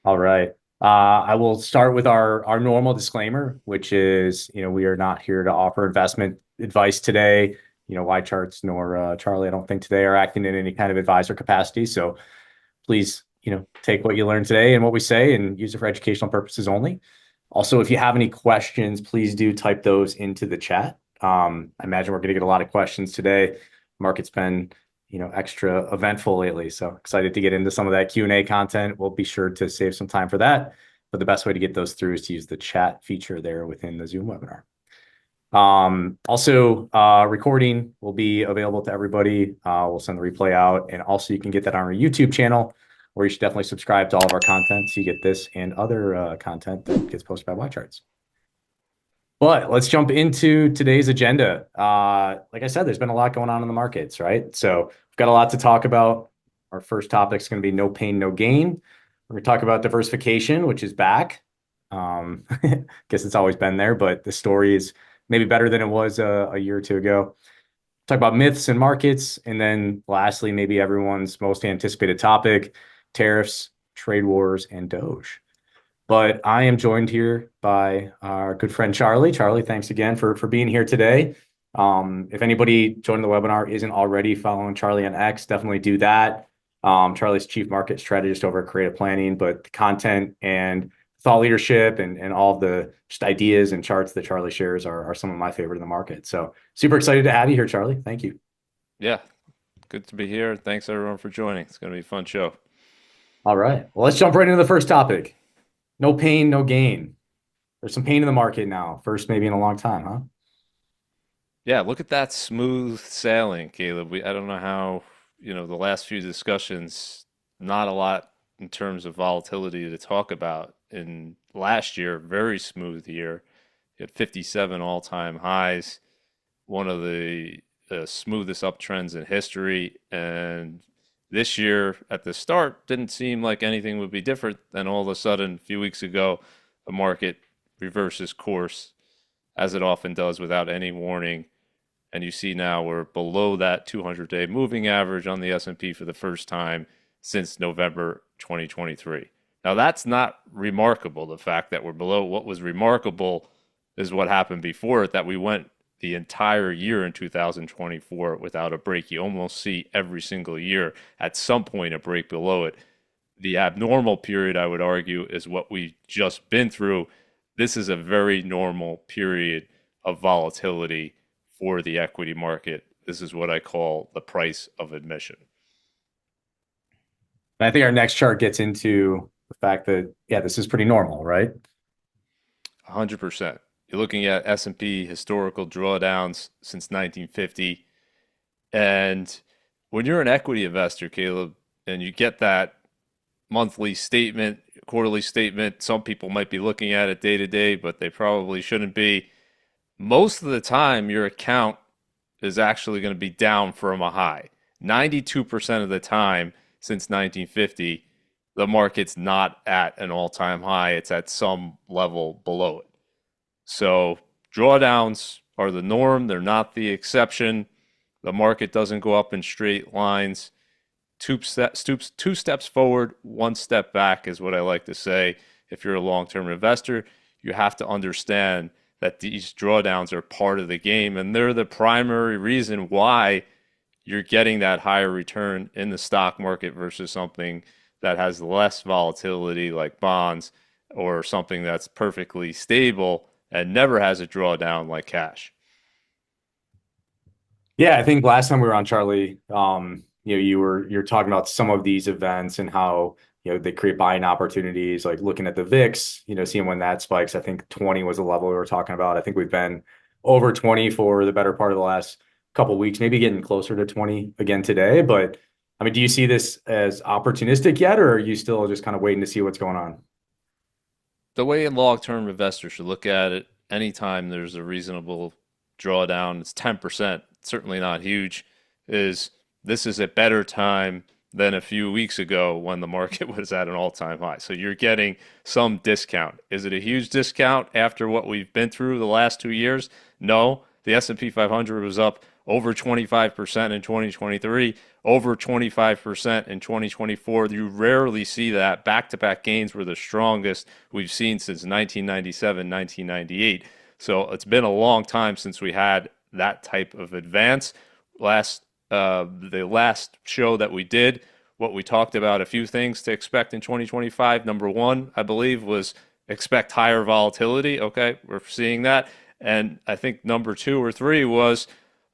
All right. I will start with our normal disclaimer, which is, we are not here to offer investment advice today. YCharts nor Charlie, I don't think today are acting in any kind of advisor capacity. So please, take what you learned today and what we say and use it for educational purposes only. Also, if you have any questions, please do type those into the chat. I imagine we're going to get a lot of questions today. Market's been extra eventful lately. So excited to get into some of that Q&A content. We'll be sure to save some time for that. But the best way to get those through is to use the chat feature there within the Zoom webinar. Also, recording will be available to everybody. We'll send the replay out. And also you can get that on our YouTube channel, where you should definitely subscribe to all of our content so you get this and other content that gets posted by YCharts. But let's jump into today's agenda. Like I said, there's been a lot going on in the markets, right? So we've got a lot to talk about. Our first topic is going to be no pain, no gain. We're going to talk about diversification, which is back. Guess it's always been there, but the story is maybe better than it was a year or two ago. Talk about myths and markets. And then lastly, maybe everyone's most anticipated topic, tariffs, trade wars, and Doge. But I am joined here by our good friend Charlie. Charlie, thanks again for being here today. If anybody joining the webinar isn't already following Charlie on X, definitely do that. Charlie's chief market strategist over at Creative Planning, but the content and thought leadership and all of the just ideas and charts that Charlie shares are some of my favorite in the market. So super excited to have you here, Charlie. Thank you. Yeah, good to be here. Thanks everyone for joining. It's going to be a fun show. All right. Well, let's jump right into the first topic. No pain, no gain. There's some pain in the market now. First, maybe in a long time, huh? Yeah, look at that smooth sailing, Caleb. I don't know how, the last few discussions, not a lot in terms of volatility to talk about. In last year, very smooth year. You had 57 all-time highs, one of the smoothest uptrends in history. And this year, at the start, didn't seem like anything would be different. Then all of a sudden, a few weeks ago, the market reverses course, as it often does without any warning. And you see now we're below that 200-day moving average on the S&P for the first time since November 2023. Now, that's not remarkable, the fact that we're below. What was remarkable is what happened before it, that we went the entire year in 2024 without a break. You almost see every single year at some point a break below it. The abnormal period, I would argue, is what we've just been through. This is a very normal period of volatility for the equity market. This is what I call the price of admission. And I think our next chart gets into the fact that, yeah, this is pretty normal, right? 100%. You're looking at S&P historical drawdowns since 1950. And when you're an equity investor, Caleb, and you get that monthly statement, quarterly statement, some people might be looking at it day to day, but they probably shouldn't be. Most of the time, your account is actually going to be down from a high. 92% of the time since 1950, the market's not at an all-time high. It's at some level below it. So drawdowns are the norm. They're not the exception. The market doesn't go up in straight lines. Two steps forward, one step back is what I like to say. If you're a long-term investor, you have to understand that these drawdowns are part of the game, and they're the primary reason why you're getting that higher return in the stock market versus something that has less volatility like bonds, or something that's perfectly stable and never has a drawdown like cash. Yeah, I think last time we were on, Charlie, you're talking about some of these events and how they create buying opportunities, like looking at the VIX, seeing when that spikes. I think 20 was the level we were talking about. I think we've been over 20 for the better part of the last couple of weeks, maybe getting closer to 20 again today. But I mean, do you see this as opportunistic yet, or are you still just kind of waiting to see what's going on? The way a long-term investor should look at it, anytime there's a reasonable drawdown, it's 10%, certainly not huge, is this is a better time than a few weeks ago when the market was at an all-time high. So you're getting some discount. Is it a huge discount after what we've been through the last 2 years? No. The S&P 500 was up over 25% in 2023, over 25% in 2024. You rarely see that. Back-to-back gains were the strongest we've seen since 1997, 1998. So it's been a long time since we had that type of advance. The last show that we did, what we talked about, a few things to expect in 2025. Number one, I believe, was expect higher volatility. Okay, we're seeing that. And I think number two or three was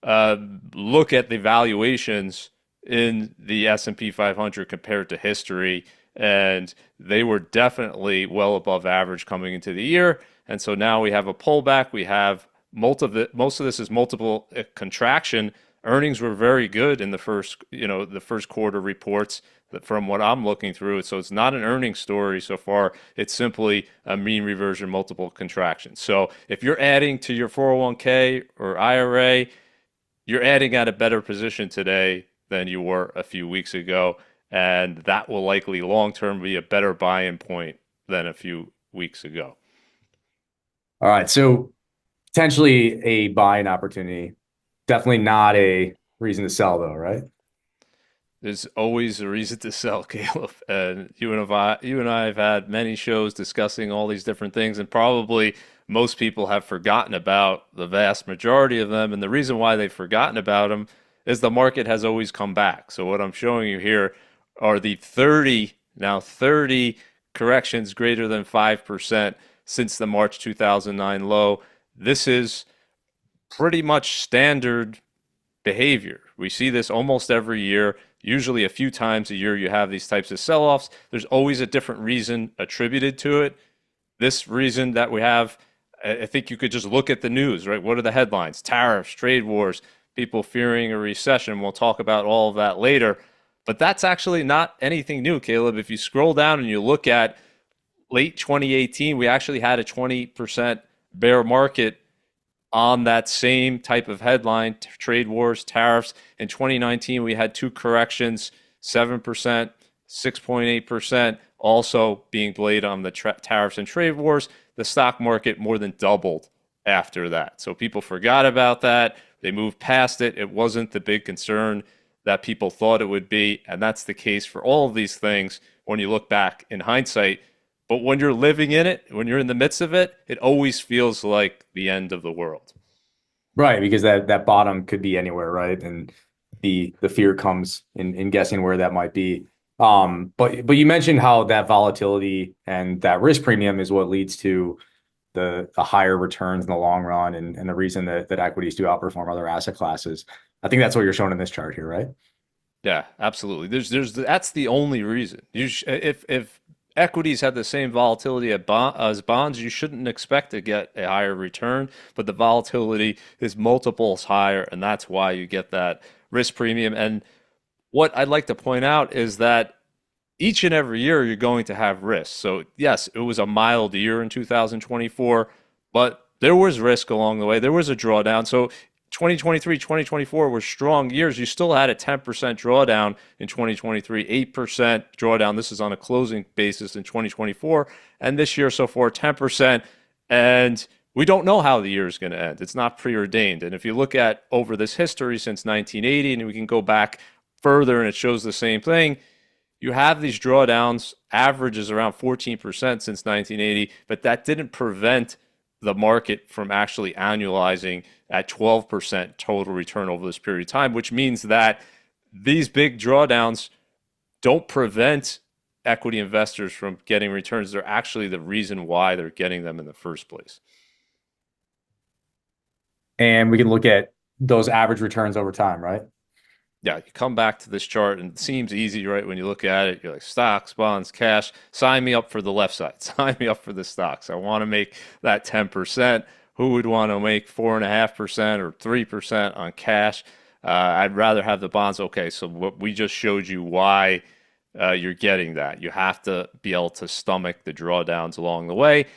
look at the valuations in the S&P 500 compared to history, and they were definitely well above average coming into the year. And so now we have a pullback. We have most of this is multiple contraction. Earnings were very good in the first quarter reports from what I'm looking through. So it's not an earnings story so far. It's simply a mean reversion multiple contraction. So if you're adding to your 401k or IRA, you're adding at a better position today than you were a few weeks ago. And that will likely long term be a better buy-in point than a few weeks ago. All right. So potentially a buying opportunity. Definitely not a reason to sell, though, right? There's always a reason to sell, Caleb. And you and I have had many shows discussing all these different things, and probably most people have forgotten about the vast majority of them. And the reason why they've forgotten about them is the market has always come back. So what I'm showing you here are the 30 corrections greater than 5% since the March 2009 low. This is pretty much standard behavior. We see this almost every year. Usually a few times a year you have these types of sell-offs. There's always a different reason attributed to it. This reason that we have, I think you could just look at the news, right? What are the headlines? Tariffs, trade wars, people fearing a recession. We'll talk about all of that later. But that's actually not anything new, Caleb. If you scroll down and you look at late 2018, we actually had a 20% bear market on that same type of headline, trade wars, tariffs. In 2019, we had two corrections, 7%, 6.8%, also being blamed on the tariffs and trade wars. The stock market more than doubled after that. So people forgot about that. They moved past it. It wasn't the big concern that people thought it would be. And that's the case for all of these things when you look back in hindsight. But when you're living in it, when you're in the midst of it, it always feels like the end of the world. Right, because that bottom could be anywhere, right? And the fear comes in guessing where that might be. But you mentioned how that volatility and that risk premium is what leads to the higher returns in the long run, and the reason that equities do outperform other asset classes. I think that's what you're showing in this chart here, right? Yeah, absolutely. That's the only reason. If equities had the same volatility as bonds, you shouldn't expect to get a higher return, but the volatility is multiples higher, and that's why you get that risk premium. And what I'd like to point out is that each and every year you're going to have risk. So yes, it was a mild year in 2024, but there was risk along the way. There was a drawdown. So 2023, 2024 were strong years. You still had a 10% drawdown in 2023, 8% drawdown. This is on a closing basis in 2024. And this year so far, 10%. And we don't know how the year is going to end. It's not preordained. And if you look at over this history since 1980, and we can go back further and it shows the same thing, you have these drawdowns, averages around 14% since 1980, but that didn't prevent the market from actually annualizing at 12% total return over this period of time, which means that these big drawdowns don't prevent equity investors from getting returns. They're actually the reason why they're getting them in the first place. And we can look at those average returns over time, right? Yeah, you come back to this chart and it seems easy, right? When you look at it, you're like stocks, bonds, cash. Sign me up for the left side. Sign me up for the stocks. I want to make that 10%. Who would want to make 4.5% or 3% on cash? I'd rather have the bonds. Okay, so what we just showed you why you're getting that. You have to be able to stomach the drawdowns along the way.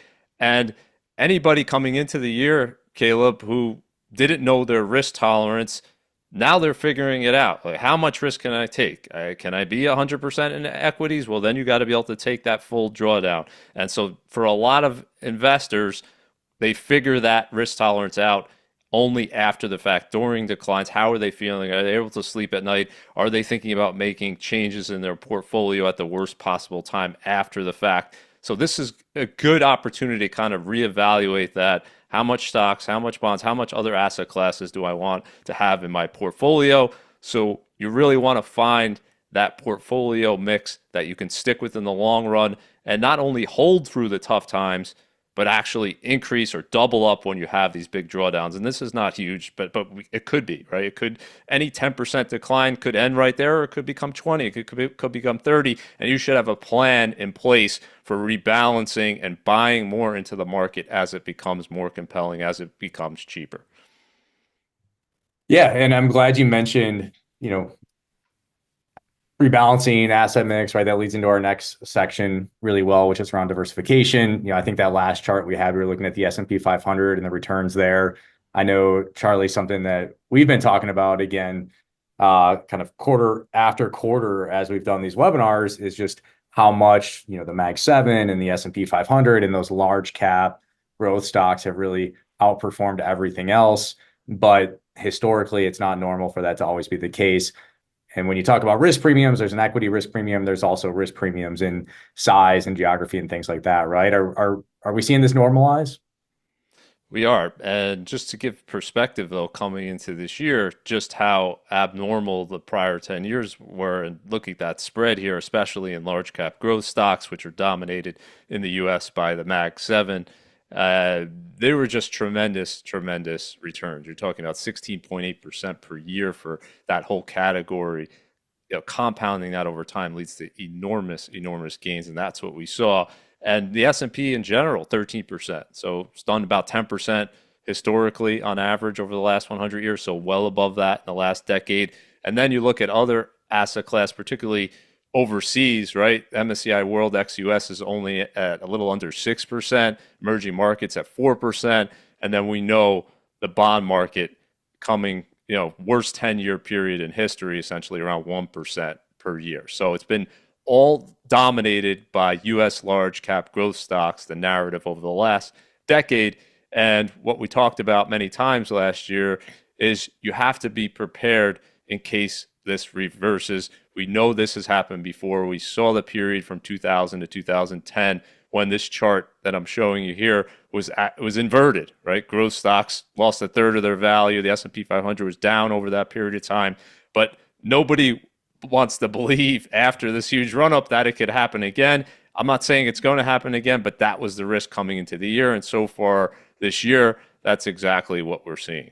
And anybody coming into the year, Caleb, who didn't know their risk tolerance, now they're figuring it out. Like, how much risk can I take? Can I be 100% in equities? Well, then you got to be able to take that full drawdown. And so for a lot of investors, they figure that risk tolerance out only after the fact, during declines. How are they feeling? Are they able to sleep at night? Are they thinking about making changes in their portfolio at the worst possible time after the fact? So this is a good opportunity to kind of reevaluate that. How much stocks, how much bonds, how much other asset classes do I want to have in my portfolio? So you really want to find that portfolio mix that you can stick with in the long run and not only hold through the tough times, but actually increase or double up when you have these big drawdowns. And this is not huge, but it could be, right? It could, any 10% decline could end right there, or it could become 20, it could become 30, and you should have a plan in place for rebalancing and buying more into the market as it becomes more compelling, as it becomes cheaper. Yeah, and I'm glad you mentioned, rebalancing asset mix, right? That leads into our next section really well, which is around diversification. I think that last chart we had, we were looking at the S&P 500 and the returns there. I know, Charlie, something that we've been talking about again, kind of quarter after quarter as we've done these webinars is just how much, the Mag 7 and the S&P 500 and those large cap growth stocks have really outperformed everything else. But historically, it's not normal for that to always be the case. And when you talk about risk premiums, there's an equity risk premium. There's also risk premiums in size and geography and things like that, right? Are we seeing this normalize? We are. And just to give perspective, though, coming into this year, just how abnormal the prior 10 years were, and looking at that spread here, especially in large cap growth stocks, which are dominated in the US by the Mag 7, they were just tremendous, tremendous returns. You're talking about 16.8% per year for that whole category. Compounding that over time leads to enormous, enormous gains, and that's what we saw. And the S&P in general, 13%. So it's done about 10% historically on average over the last 100 years, so well above that in the last decade. And then you look at other asset class, particularly overseas, right? MSCI World ex-US is only at a little under 6%, emerging markets at 4%, and then we know the bond market coming, worst 10-year period in history, essentially around 1% per year. So it's been all dominated by US large cap growth stocks, the narrative over the last decade. And what we talked about many times last year is you have to be prepared in case this reverses. We know this has happened before. We saw the period from 2000 to 2010 when this chart that I'm showing you here was inverted, right? Growth stocks lost a third of their value. The S&P 500 was down over that period of time, but nobody wants to believe after this huge run up that it could happen again. I'm not saying it's going to happen again, but that was the risk coming into the year. And so far this year, that's exactly what we're seeing.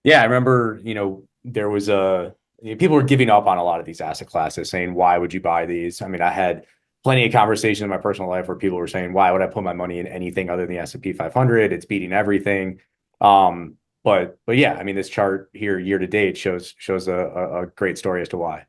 Yeah, I remember, there was people were giving up on a lot of these asset classes saying, why would you buy these? I mean, I had plenty of conversations in my personal life where people were saying, why would I put my money in anything other than the S&P 500? It's beating everything. But yeah, I mean, this chart here year to date shows a great story as to why.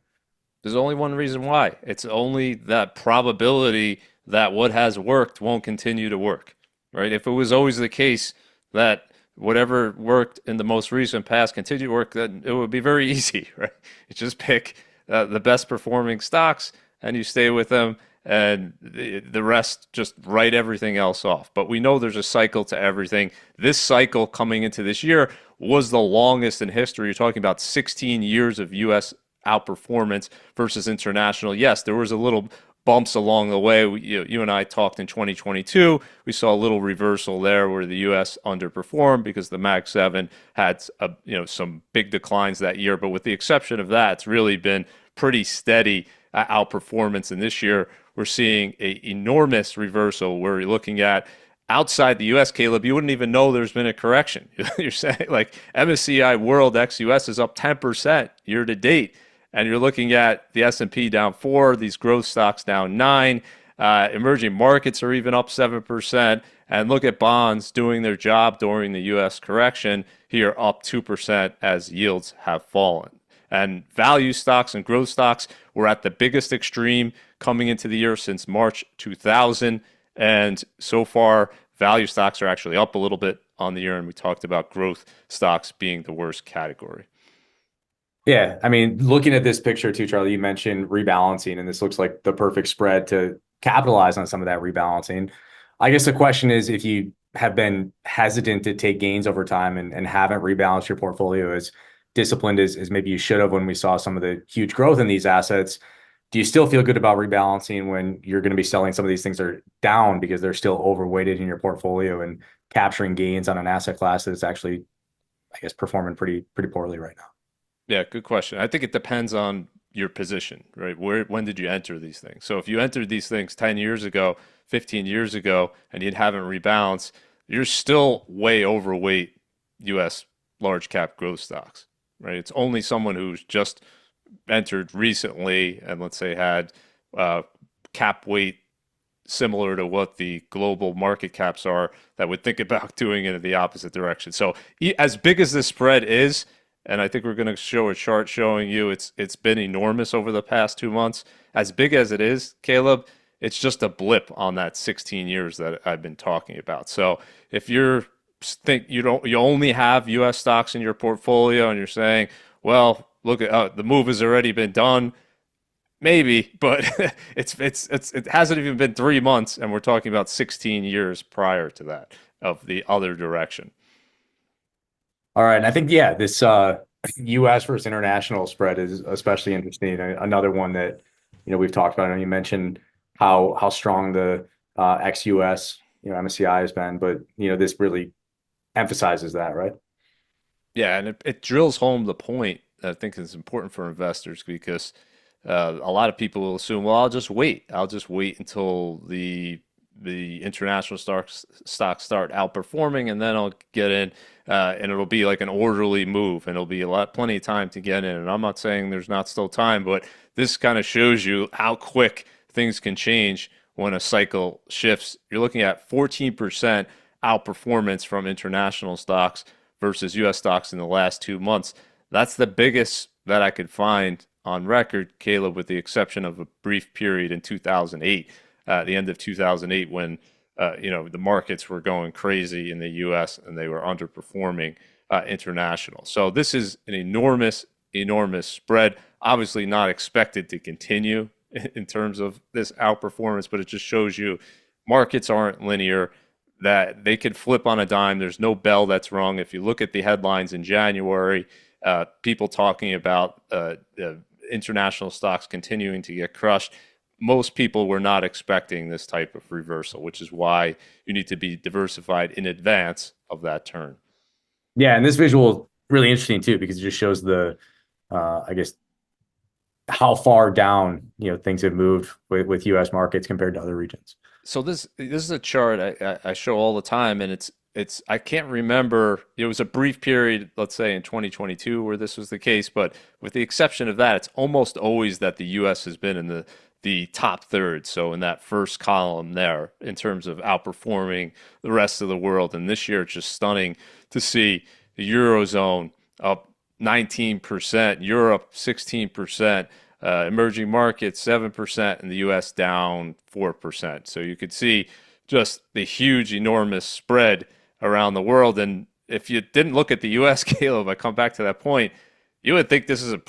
There's only one reason why. It's only that probability that what has worked won't continue to work, right? If it was always the case that whatever worked in the most recent past continued to work, then it would be very easy, right? You just pick the best performing stocks and you stay with them, and the rest just write everything else off. But we know there's a cycle to everything. This cycle coming into this year was the longest in history. You're talking about 16 years of U.S. outperformance versus international. Yes, there was a little bumps along the way. You and I talked in 2022. We saw a little reversal there where the U.S. underperformed because the Mag 7 had some big declines that year. But with the exception of that, it's really been pretty steady outperformance. And this year, we're seeing an enormous reversal where you're looking at outside the U.S., Caleb, you wouldn't even know there's been a correction. You're saying like MSCI World ex-US is up 10% year to date. And you're looking at the S&P down 4, these growth stocks down 9, emerging markets are even up 7%, and look at bonds doing their job during the U.S. correction, here up 2% as yields have fallen. And value stocks and growth stocks were at the biggest extreme coming into the year since March 2000, and so far value stocks are actually up a little bit on the year, and we talked about growth stocks being the worst category. Yeah, I mean, looking at this picture too, Charlie, you mentioned rebalancing, and this looks like the perfect spread to capitalize on some of that rebalancing. I guess the question is, if you have been hesitant to take gains over time and haven't rebalanced your portfolio as disciplined as maybe you should have when we saw some of the huge growth in these assets, do you still feel good about rebalancing when you're going to be selling some of these things that are down because they're still overweighted in your portfolio and capturing gains on an asset class that's actually, I guess, performing pretty poorly right now? Yeah, good question. I think it depends on your position, right? When did you enter these things? So if you entered these things 10 years ago, 15 years ago, and you haven't rebalanced, you're still way overweight US large cap growth stocks, right? It's only someone who's just entered recently and let's say had uh, cap weight similar to what the global market caps are that would think about doing it in the opposite direction. So as big as this spread is, and I think we're going to show a chart showing you it's been enormous over the past 2 months. As big as it is, Caleb, it's just a blip on that 16 years that I've been talking about. So if you're think you only have U.S. stocks in your portfolio and you're saying, well, look at the move has already been done. Maybe, but it hasn't even been 3 months, and we're talking about 16 years prior to that of the other direction. All right. And I think, yeah, this US versus international spread is especially interesting. Another one that, we've talked about, and you mentioned how strong the ex-US, MSCI has been, but, this really emphasizes that, right? Yeah, and it drills home the point that I think is important for investors because a lot of people will assume, well, I'll just wait. I'll just wait until the international stocks start outperforming, and then I'll get in, and it'll be like an orderly move, and it'll be plenty of time to get in. And I'm not saying there's not still time, but this kind of shows you how quick things can change when a cycle shifts. You're looking at 14% outperformance from international stocks versus U.S. stocks in the last 2 months. That's the biggest that I could find on record, Caleb, with the exception of a brief period in 2008, the end of 2008, when the markets were going crazy in the U.S. and they were underperforming international. So this is an enormous, enormous spread. Obviously, not expected to continue in terms of this outperformance, but it just shows you markets aren't linear, that they could flip on a dime. There's no bell that's rung. If you look at the headlines in January, people talking about international stocks continuing to get crushed, most people were not expecting this type of reversal, which is why you need to be diversified in advance of that turn. Yeah, and this visual really interesting too because it just shows I guess, how far down things have moved with U.S. markets compared to other regions. So this is a chart I show all the time, and it's I can't remember. It was a brief period, let's say in 2022, where this was the case, but with the exception of that, it's almost always that the U.S. has been in the top third. So in that first column there, in terms of outperforming the rest of the world, and this year it's just stunning to see the Eurozone up 19%, Europe 16%. Emerging markets 7%, and the U.S. down 4%. So you could see just the huge, enormous spread around the world. And if you didn't look at the U.S., Caleb, I come back to that point, you would think this is an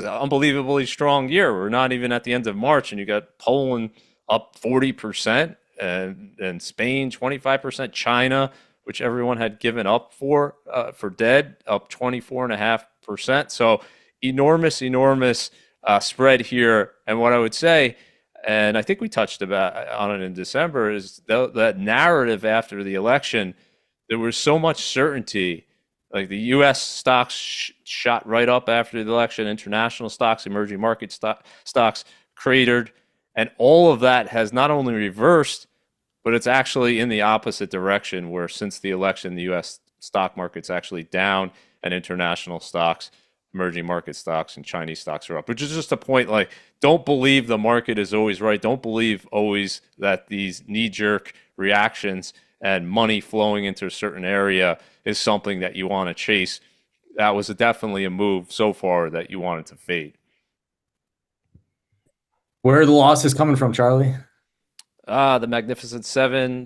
unbelievably strong year. We're not even at the end of March, and you got Poland up 40%, and Spain 25%, China, which everyone had given up for dead, up 24.5%. So enormous, enormous spread here. And what I would say, and I think we touched on it in December, is that narrative after the election, there was so much certainty. Like the U.S. stocks shot right up after the election, international stocks, emerging market stocks cratered. And all of that has not only reversed, but it's actually in the opposite direction, where since the election, the U.S. stock market's actually down and international stocks, emerging market stocks, and Chinese stocks are up, which is just a point. Like, don't believe the market is always right. Don't believe always that these knee-jerk reactions and money flowing into a certain area is something that you want to chase. That was definitely a move so far that you wanted to fade. Where are the losses coming from, Charlie? The Magnificent Seven.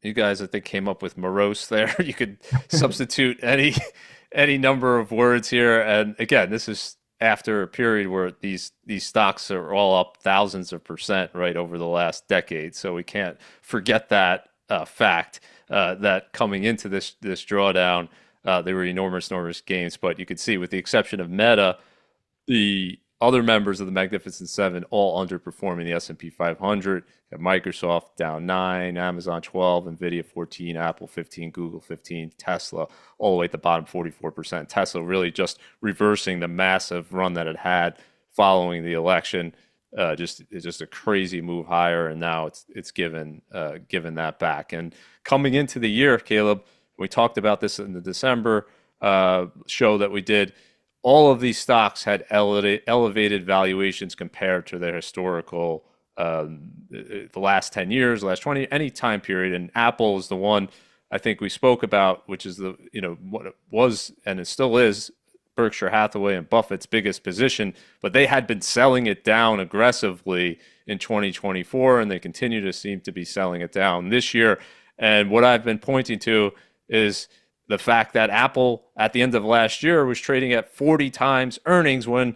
You guys, I think, came up with morose there. You could substitute any number of words here. And again, this is after a period where these stocks are all up thousands of percent right over the last decade. So we can't forget that. fact that coming into this drawdown, they were enormous gains. But you could see, with the exception of Meta, the other members of the Magnificent Seven all underperforming the S&P 500. You have Microsoft down 9, Amazon 12, Nvidia 14, Apple 15, Google 15, Tesla all the way at the bottom 44%. Tesla really just reversing the massive run that it had following the election. Just a crazy move higher, and now it's given that back. And coming into the year, Caleb, we talked about this in the December show that we did. All of these stocks had elevated valuations compared to their historical, the last 10 years, last 20, any time period. And Apple is the one I think we spoke about, which is what it was and it still is Berkshire Hathaway and Buffett's biggest position, but they had been selling it down aggressively in 2024, and they continue to seem to be selling it down this year. And what I've been pointing to is the fact that Apple at the end of last year was trading at 40 times earnings. When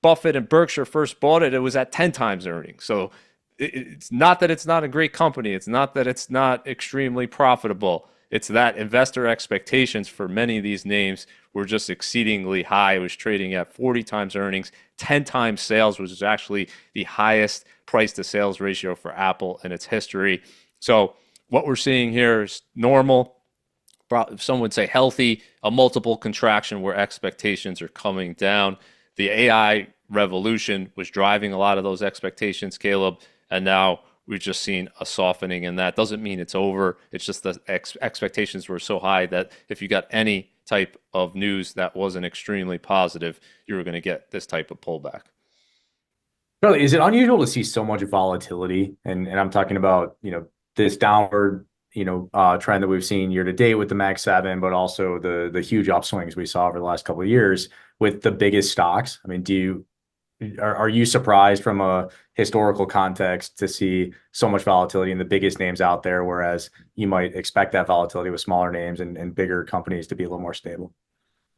Buffett and Berkshire first bought it, it was at 10 times earnings. So it's not that it's not a great company. It's not that it's not extremely profitable. It's that investor expectations for many of these names were just exceedingly high. It was trading at 40 times earnings, 10 times sales, which is actually the highest price to sales ratio for Apple in its history. So what we're seeing here is normal. Some would say healthy, a multiple contraction where expectations are coming down. The AI revolution was driving a lot of those expectations, Caleb, and now we've just seen a softening in that. Doesn't mean it's over. It's just the expectations were so high that if you got any type of news that wasn't extremely positive, you were going to get this type of pullback. Charlie, is it unusual to see so much volatility? And I'm talking about, this downward trend that we've seen year to date with the Mag 7, but also the huge upswings we saw over the last couple of years with the biggest stocks. I mean, are you surprised from a historical context to see so much volatility in the biggest names out there, whereas you might expect that volatility with smaller names and bigger companies to be a little more stable?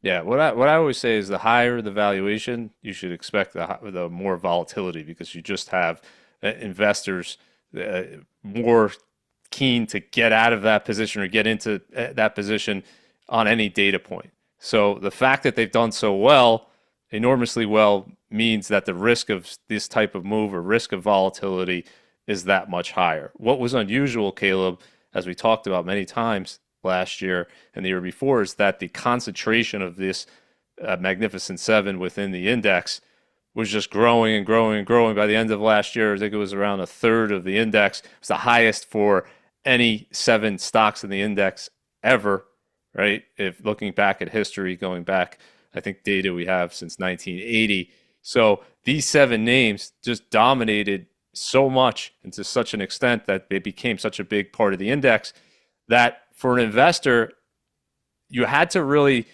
Yeah, what I always say is the higher the valuation, you should expect the more volatility, because you just have investors more keen to get out of that position or get into that position on any data point. So the fact that they've done so well, enormously well, means that the risk of this type of move or risk of volatility is that much higher. What was unusual, Caleb, as we talked about many times last year and the year before, is that the concentration of this Magnificent Seven within the index was just growing and growing and growing. By the end of last year, I think it was around a third of the index. It was the highest for any 7 stocks in the index ever, right? If looking back at history, going back, I think data we have since 1980. So these 7 names just dominated so much and to such an extent that they became such a big part of the index that for an investor, you had to really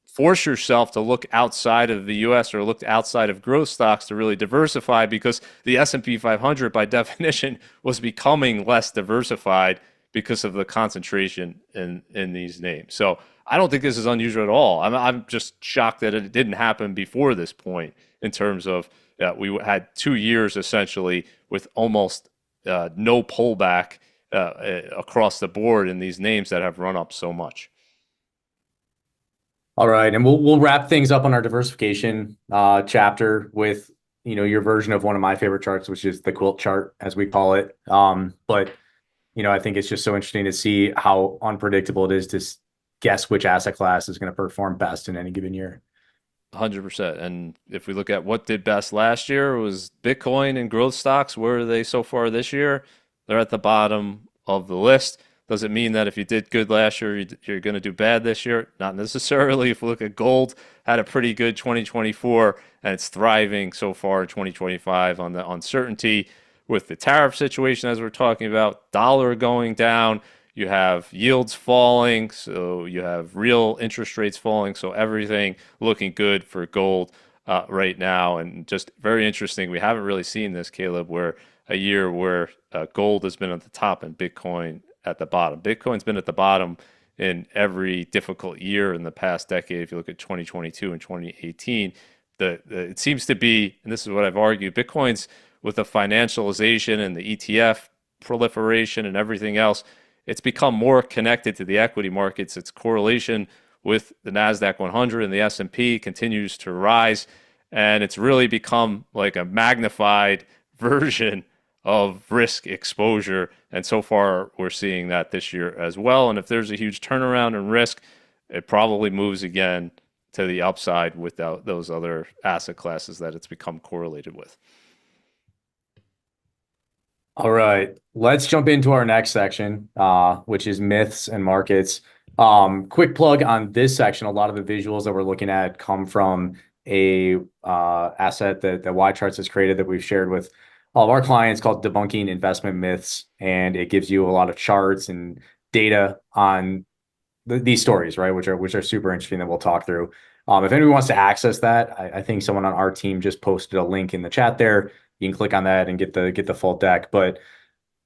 force yourself to look outside of the US or look outside of growth stocks to really diversify, because the S&P 500 by definition was becoming less diversified because of the concentration in these names. So I don't think this is unusual at all. I'm just shocked that it didn't happen before this point, in terms of we had 2 years essentially with almost no pullback across the board in these names that have run up so much. All right, and we'll wrap things up on our diversification chapter with your version of one of my favorite charts, which is the quilt chart, as we call it. But I think it's just so interesting to see how unpredictable it is to guess which asset class is going to perform best in any given year. 100%. And if we look at what did best last year, it was Bitcoin and growth stocks. Where are they so far this year? They're at the bottom of the list. Does it mean that if you did good last year, you're going to do bad this year? Not necessarily. If we look at gold, had a pretty good 2024, and it's thriving so far in 2025 on the uncertainty with the tariff situation, as we're talking about, dollar going down. You have yields falling, so you have real interest rates falling, so everything looking good for gold right now. And just very interesting. We haven't really seen this, Caleb, where a year where gold has been at the top and Bitcoin at the bottom. Bitcoin's been at the bottom in every difficult year in the past decade. If you look at 2022 and 2018, it seems to be, and this is what I've argued, Bitcoin's with the financialization and the ETF proliferation and everything else, it's become more connected to the equity markets. Its correlation with the NASDAQ 100 and the S&P continues to rise. And it's really become like a magnified version of risk exposure. And so far, we're seeing that this year as well. And if there's a huge turnaround in risk, it probably moves again to the upside without those other asset classes that it's become correlated with. All right, let's jump into our next section, which is myths and markets. Quick plug on this section. A lot of the visuals that we're looking at come from a asset that YCharts has created that we've shared with all of our clients called Debunking Investment Myths. And it gives you a lot of charts and data on these stories, right? Which are super interesting that we'll talk through. If anyone wants to access that, I think someone on our team just posted a link in the chat there. You can click on that and get the full deck. But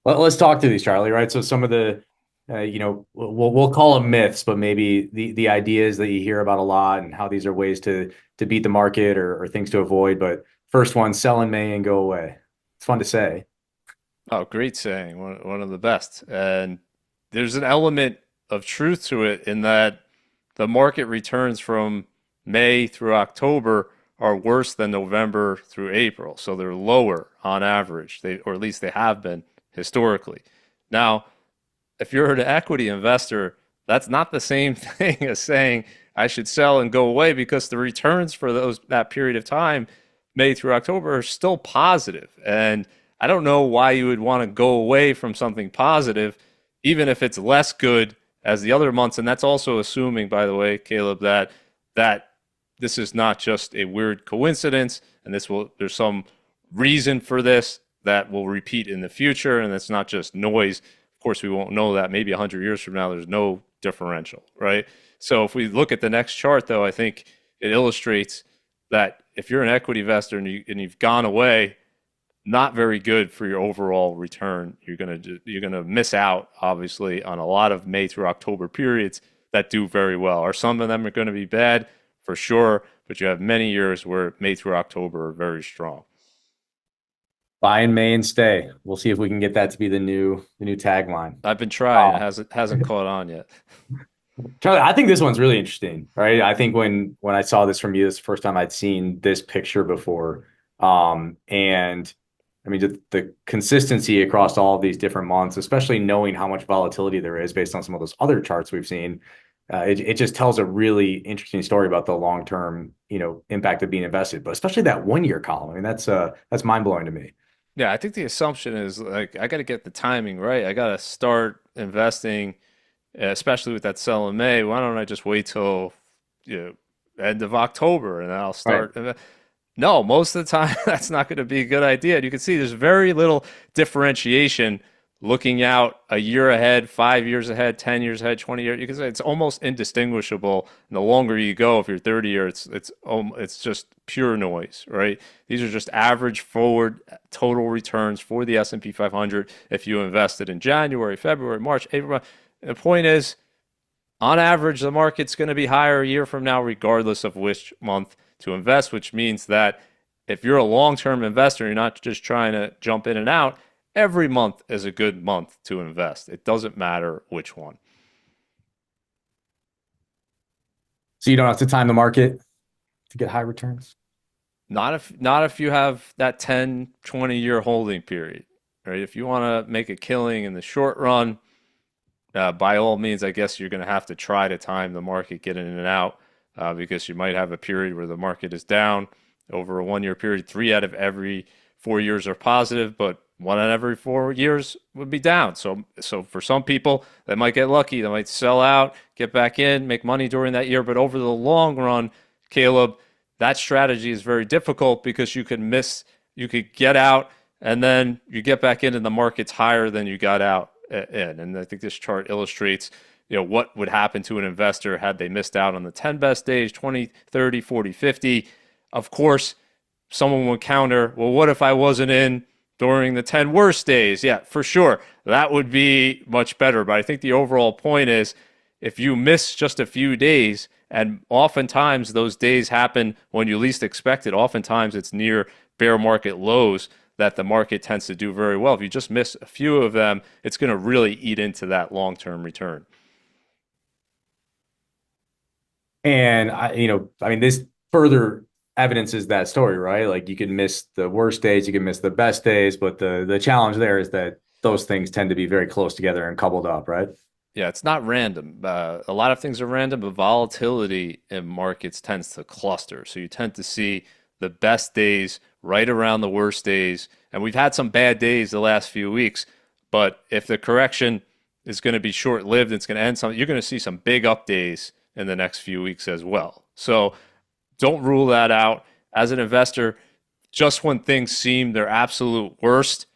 let's talk through these, Charlie. Right? So some of the we'll call them myths, but maybe the ideas that you hear about a lot and how these are ways to beat the market or things to avoid. But first one, sell in May and go away. It's fun to say. Oh, great saying. One of the best. And there's an element of truth to it in that the market returns from May through October are worse than November through April. So they're lower on average, or at least they have been historically. Now, if you're an equity investor, that's not the same thing as saying I should sell and go away, because the returns for that period of time, May through October, are still positive. And I don't know why you would want to go away from something positive, even if it's less good as the other months. And that's also assuming, by the way, Caleb, that this is not just a weird coincidence, and there's some reason for this that will repeat in the future, and it's not just noise. Of course, we won't know that. Maybe 100 years from now, there's no differential, right? So if we look at the next chart, though, I think it illustrates that if you're an equity investor and you've gone away, not very good for your overall return. You're gonna miss out, obviously, on a lot of May through October periods that do very well. Or some of them are going to be bad for sure, but you have many years where May through October are very strong. Buy in May and stay. We'll see if we can get that to be the new tagline. I've been trying. It hasn't caught on yet. Charlie, I think this one's really interesting, right? I think when I saw this from you, this is the first time I'd seen this picture before. And I mean, the consistency across all of these different months, especially knowing how much volatility there is based on some of those other charts we've seen, it just tells a really interesting story about the long-term, impact of being invested, but especially that 1 year column. I mean, that's mind-blowing to me. Yeah, I think the assumption is like I got to get the timing right. I got to start investing, especially with that sell in May. Why don't I just wait till end of October and then I'll start? Right. No, most of the time that's not going to be a good idea. And you can see there's very little differentiation looking out a year ahead, 5 years ahead, 10 years ahead, 20 years. You can say it's almost indistinguishable. And the longer you go, if you're 30 years, it's just pure noise, right? These are just average forward total returns for the S&P 500 if you invested in January, February, March, April. The point is, on average, the market's going to be higher a year from now, regardless of which month to invest, which means that if you're a long-term investor, you're not just trying to jump in and out, every month is a good month to invest. It doesn't matter which one. So you don't have to time the market to get high returns? Not if you have that 10, 20-year holding period, right? If you want to make a killing in the short run, by all means, I guess you're going to have to try to time the market, get in and out, because you might have a period where the market is down over a 1 year period. 3 out of every 4 years are positive, but 1 out of every 4 years would be down. So for some people, they might get lucky. They might sell out, get back in, make money during that year. But over the long run, Caleb, that strategy is very difficult because you could get out and then you get back in and the market's higher than you got out in. And I think this chart illustrates what would happen to an investor had they missed out on the 10 best days, 20, 30, 40, 50. Of course, someone would counter, well, what if I wasn't in during the 10 worst days? Yeah, for sure. That would be much better. But I think the overall point is if you miss just a few days, and oftentimes those days happen when you least expect it, oftentimes it's near bear market lows, that the market tends to do very well. If you just miss a few of them, it's going to really eat into that long-term return. And I mean, this further evidences that story, right? Like you can miss the worst days, you can miss the best days, but the challenge there is that those things tend to be very close together and coupled up, right? Yeah, it's not random. A lot of things are random, but volatility in markets tends to cluster. So you tend to see the best days right around the worst days. And we've had some bad days the last few weeks, but if the correction is going to be short-lived, it's going to end something, you're going to see some big up days in the next few weeks as well. So don't rule that out. As an investor, just when things seem their absolute worst,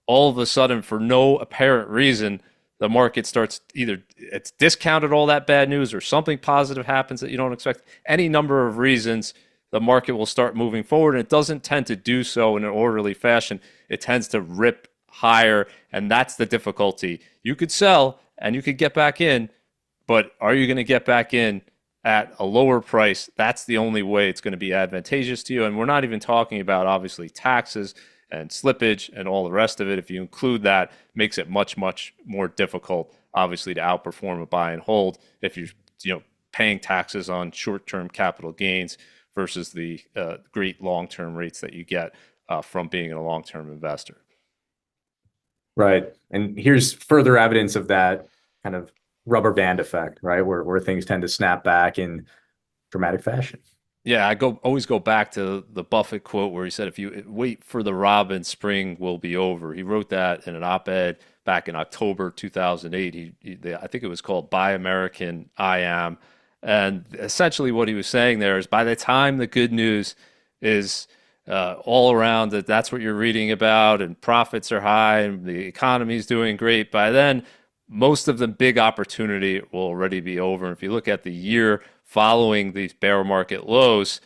all of a sudden, for no apparent reason, the market starts either it's discounted all that bad news or something positive happens that you don't expect. Any number of reasons, the market will start moving forward, and it doesn't tend to do so in an orderly fashion. It tends to rip higher, and that's the difficulty. You could sell and you could get back in, but are you going to get back in at a lower price? That's the only way it's going to be advantageous to you. And we're not even talking about obviously taxes and slippage and all the rest of it. If you include that, makes it much, much more difficult, obviously, to outperform a buy and hold if you're paying taxes on short-term capital gains versus the great long-term rates that you get from being a long-term investor. Right. And here's further evidence of that kind of rubber band effect, right? Where things tend to snap back in dramatic fashion. Yeah, I always go back to the Buffett quote where he said, "If you wait for the robin, spring will be over." He wrote that in an op-ed back in October 2008. I think it was called "Buy American, I Am," and essentially what he was saying there is, by the time the good news is all around, that's what you're reading about, and profits are high, and the economy is doing great. By then, most of the big opportunity will already be over. And if you look at the year following these bear market lows,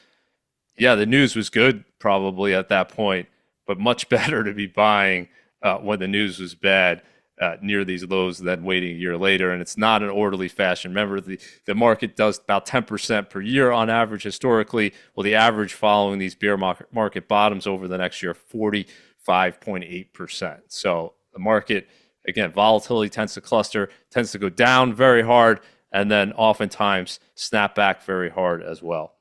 yeah, the news was good probably at that point, but much better to be buying when the news was bad near these lows than waiting a year later. And it's not an orderly fashion. Remember, the market does about 10% per year on average historically. Well, the average following these bear market bottoms over the next year, 45.8%. So the market, again, volatility tends to cluster, tends to go down very hard, and then oftentimes snap back very hard as well.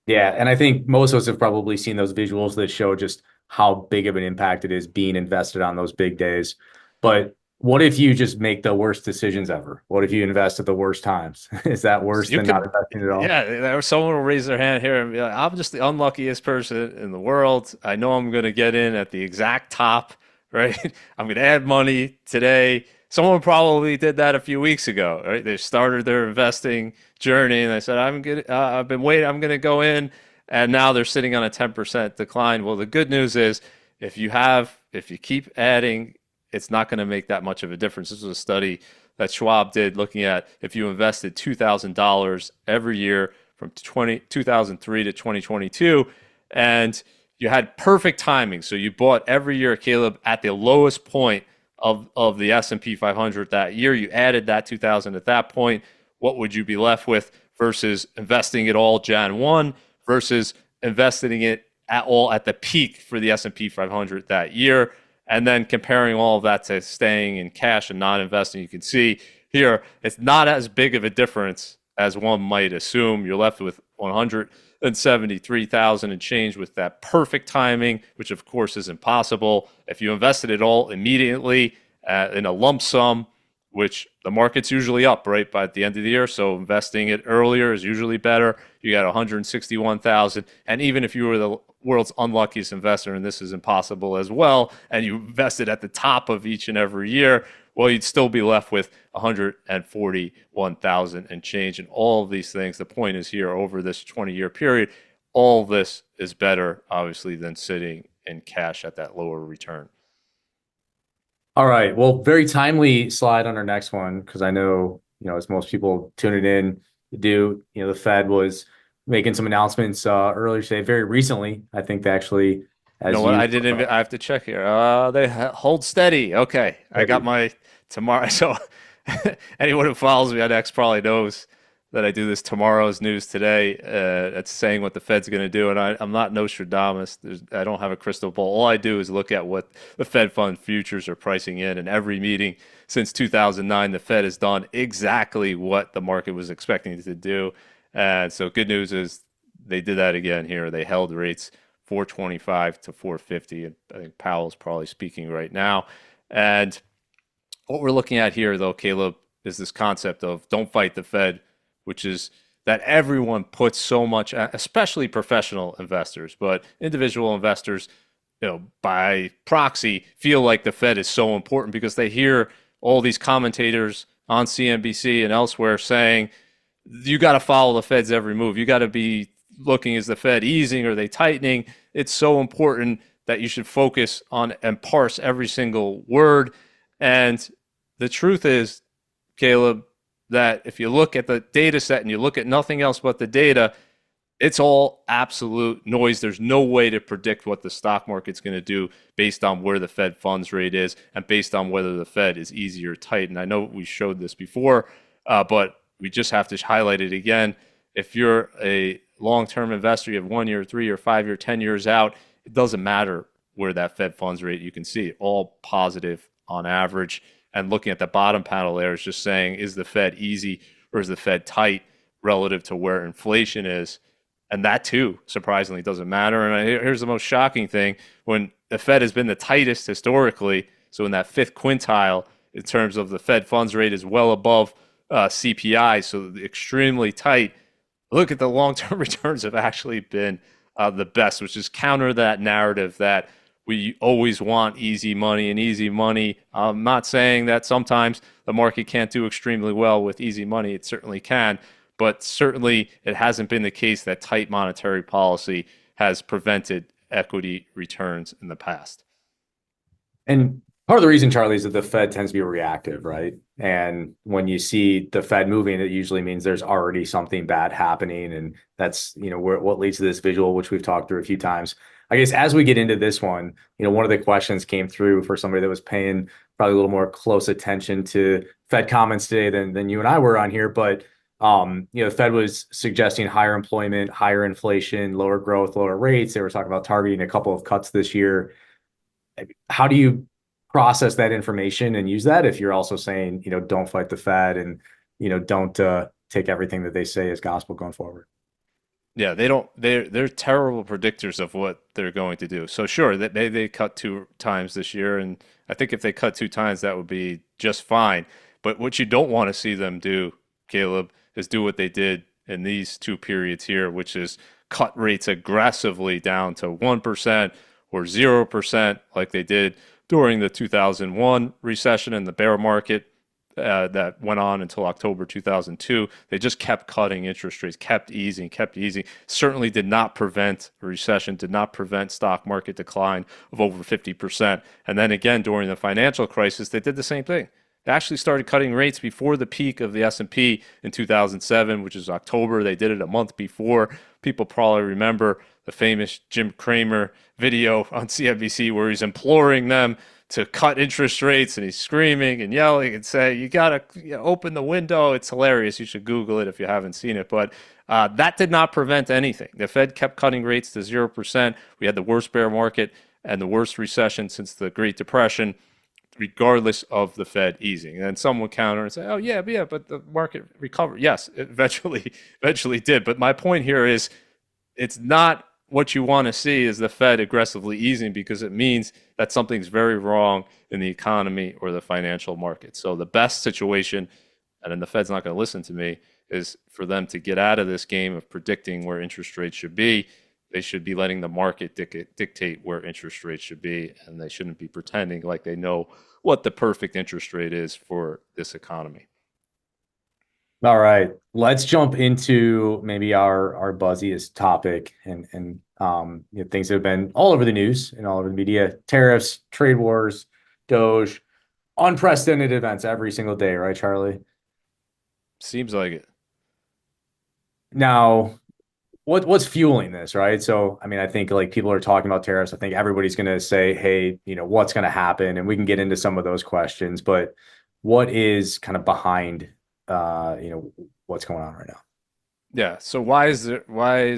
Yeah, and I think most of us have probably seen those visuals that show just how big of an impact it is being invested on those big days. But what if you just make the worst decisions ever? What if you invest at the worst times? Is that worse You than not could, investing at all? yeah, someone will raise their hand here and be like, "I'm just the unluckiest person in the world. I know I'm going to get in at the exact top, right? I'm going to add money today." Someone probably did that a few weeks ago, right? They started their investing journey and they said, I've been waiting, I'm going to go in." And now they're sitting on a 10% decline. Well, the good news is if you keep adding, it's not going to make that much of a difference. This was a study that Schwab did looking at if you invested $2,000 every year from 2003 to 2022, and you had perfect timing. So you bought every year, Caleb, at the lowest point of the S&P 500 that year. You added that 2000 at that point. What would you be left with versus investing it all Jan 1 versus investing it at all at the peak for the S&P 500 that year? And then comparing all of that to staying in cash and not investing, you can see here it's not as big of a difference as one might assume. You're left with 173,000 and change with that perfect timing, which of course is impossible. If you invested it all immediately in a lump sum, which the market's usually up right by the end of the year, so investing it earlier is usually better. You got 161,000, and even if you were the world's unluckiest investor, and this is impossible as well, and you invested at the top of each and every year, well, you'd still be left with 141,000 and change. And all of these things, the point is here over this 20-year period, all this is better, obviously, than sitting in cash at that lower return. All right. Well, very timely slide on our next one, because I know, as most people tuning in do, the Fed was making some announcements earlier today, very recently. I think they actually, You know as what? you, I have to check here. Hold steady. Okay. I got my tomorrow. So anyone who follows me on X probably knows that I do this tomorrow's news today. That's saying what the Fed's going to do, and I'm not Nostradamus. I don't have a crystal ball. All I do is look at what the Fed fund futures are pricing in. And every meeting since 2009, the Fed has done exactly what the market was expecting it to do. And so, good news is they did that again here. They held rates 425 to 450, and I think Powell's probably speaking right now. And what we're looking at here, though, Caleb, is this concept of don't fight the Fed, which is that everyone puts so much, especially professional investors, but individual investors, by proxy, feel like the Fed is so important because they hear all these commentators on CNBC and elsewhere saying, you got to follow the Fed's every move. You got to be looking, is the Fed easing? Are they tightening? It's so important that you should focus on and parse every single word. And the truth is, Caleb, that if you look at the data set and you look at nothing else but the data, it's all absolute noise. There's no way to predict what the stock market's going to do based on where the Fed funds rate is and based on whether the Fed is easy or tight. And I know we showed this before, but we just have to highlight it again. If you're a long-term investor, you have 1 year, 3 year, 5 year, 10 years out, it doesn't matter where that Fed funds rate, you can see all positive on average. And looking at the bottom panel there is just saying, is the Fed easy or is the Fed tight relative to where inflation is? And that too, surprisingly, doesn't matter. And here's the most shocking thing. When the Fed has been the tightest historically, so in that fifth quintile in terms of the Fed funds rate is well above CPI, so extremely tight. Look at the long-term returns have actually been the best, which is counter that narrative that we always want easy money and easy money. I'm not saying that sometimes the market can't do extremely well with easy money. It certainly can. But certainly it hasn't been the case that tight monetary policy has prevented equity returns in the past. And part of the reason, Charlie, is that the Fed tends to be reactive, right? And when you see the Fed moving, it usually means there's already something bad happening. And that's, what leads to this visual, which we've talked through a few times. I guess as we get into this one, one of the questions came through for somebody that was paying probably a little more close attention to Fed comments today than you and I were on here. But the Fed was suggesting higher employment, higher inflation, lower growth, lower rates. They were talking about targeting a couple of cuts this year. How do you process that information and use that if you're also saying, don't fight the Fed and, don't take everything that they say as gospel going forward? Yeah, they're terrible predictors of what they're going to do. So sure, they cut 2 times this year, and I think if they cut 2 times, that would be just fine. But what you don't want to see them do, Caleb, is do what they did in these 2 periods here, which is cut rates aggressively down to 1% or 0% like they did during the 2001 recession and the bear market that went on until October 2002. They just kept cutting interest rates, kept easing, kept easing. Certainly did not prevent a recession, did not prevent stock market decline of over 50%. And then again, during the financial crisis, they did the same thing. They actually started cutting rates before the peak of the S&P in 2007, which is October. They did it a month before. People probably remember the famous Jim Cramer video on CNBC where he's imploring them to cut interest rates, and he's screaming and yelling and saying, you got to open the window. It's hilarious. You should Google it if you haven't seen it. But that did not prevent anything. The Fed kept cutting rates to 0%. We had the worst bear market and the worst recession since the Great Depression, regardless of the Fed easing. And then some would counter and say, oh, yeah, but the market recovered. Yes, it eventually did. But my point here is it's not what you want to see is the Fed aggressively easing, because it means that something's very wrong in the economy or the financial market. So the best situation, and then the Fed's not going to listen to me, is for them to get out of this game of predicting where interest rates should be. They should be letting the market dictate where interest rates should be, and they shouldn't be pretending like they know what the perfect interest rate is for this economy. All right, let's jump into maybe our buzziest topic and things that have been all over the news and all over the media: tariffs, trade wars, Doge, unprecedented events every single day, right, Charlie? Seems like it. Now, what's fueling this, right? So, I mean, I think like people are talking about tariffs. I think everybody's going to say, hey, what's going to happen? And we can get into some of those questions, but what is kind of behind what's going on right now. Yeah. So why is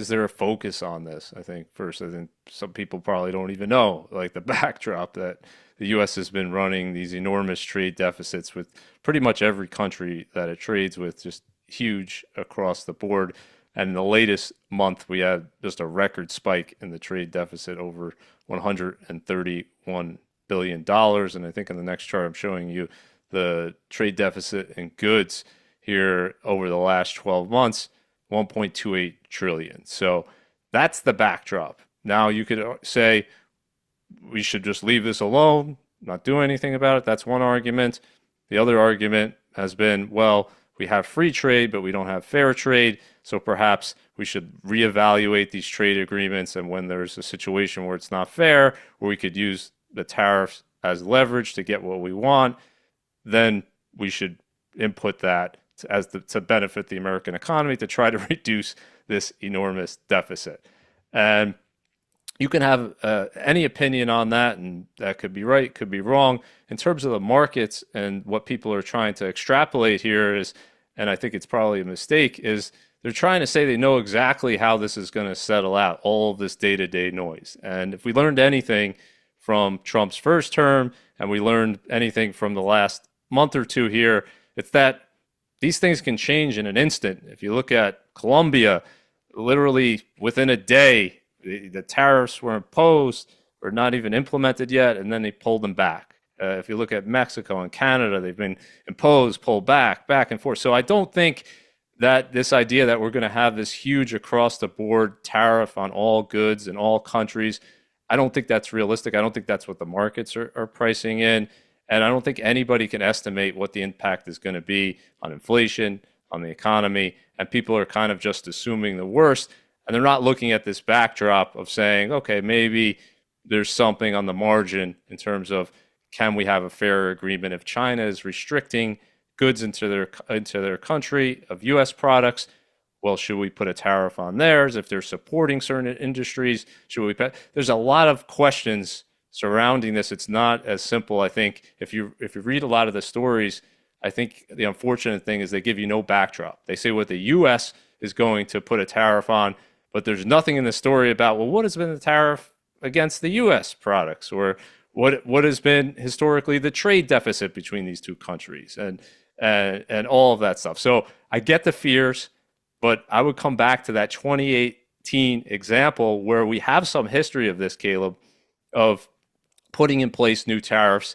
there a focus on this? I think first, I think some people probably don't even know like the backdrop that the U.S. has been running these enormous trade deficits with pretty much every country that it trades with, just huge across the board. And in the latest month, we had just a record spike in the trade deficit over $131 billion. And I think in the next chart, I'm showing you the trade deficit in goods here over the last 12 months 1.28 trillion. So that's the backdrop. Now you could say we should just leave this alone, not do anything about it. That's one argument. The other argument has been, well, we have free trade, but we don't have fair trade. So perhaps we should reevaluate these trade agreements. And when there's a situation where it's not fair, where we could use the tariffs as leverage to get what we want, then we should input that to benefit the American economy to try to reduce this enormous deficit. And you can have any opinion on that, and that could be right, could be wrong. In terms of the markets and what people are trying to extrapolate here is, and I think it's probably a mistake, is they're trying to say they know exactly how this is going to settle out, all of this day-to-day noise. And if we learned anything from Trump's first term, and we learned anything from the last month or two here, it's that these things can change in an instant. If you look at Colombia, literally within a day, the tariffs were imposed or not even implemented yet, and then they pulled them back. If you look at Mexico and Canada, they've been imposed, pulled back, back and forth. So I don't think that this idea that we're going to have this huge across the board tariff on all goods in all countries, I don't think that's realistic. I don't think that's what the markets are pricing in. And I don't think anybody can estimate what the impact is going to be on inflation, on the economy. And people are kind of just assuming the worst. And they're not looking at this backdrop of saying, okay, maybe there's something on the margin in terms of can we have a fair agreement if China is restricting goods into their country of U.S. products? Well, should we put a tariff on theirs? If they're supporting certain industries, should we pay? There's a lot of questions surrounding this. It's not as simple. I think if you read a lot of the stories, I think the unfortunate thing is they give you no backdrop. They say what the U.S. is going to put a tariff on, but there's nothing in the story about, well, what has been the tariff against the U.S. products, or what has been historically the trade deficit between these two countries, and all of that stuff. So I get the fears, but I would come back to that 2018 example where we have some history of this, Caleb, of putting in place new tariffs.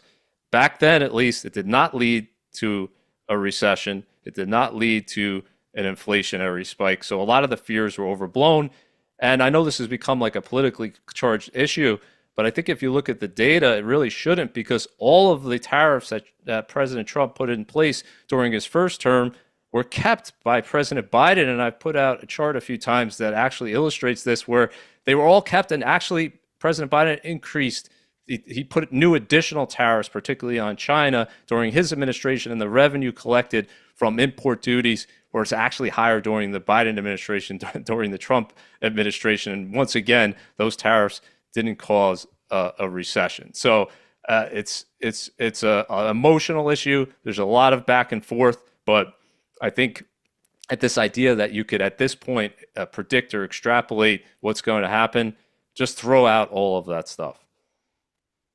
Back then, at least, it did not lead to a recession. It did not lead to an inflationary spike. So a lot of the fears were overblown. And I know this has become like a politically charged issue, but I think if you look at the data, it really shouldn't, because all of the tariffs that President Trump put in place during his first term were kept by President Biden. And I've put out a chart a few times that actually illustrates this, where they were all kept, and actually President Biden increased. He put new additional tariffs, particularly on China, during his administration, and the revenue collected from import duties was actually higher during the Biden administration, during the Trump administration. And once again, those tariffs didn't cause a recession. So it's an emotional issue. There's a lot of back and forth, but I think at this idea that you could, at this point, predict or extrapolate what's going to happen, just throw out all of that stuff.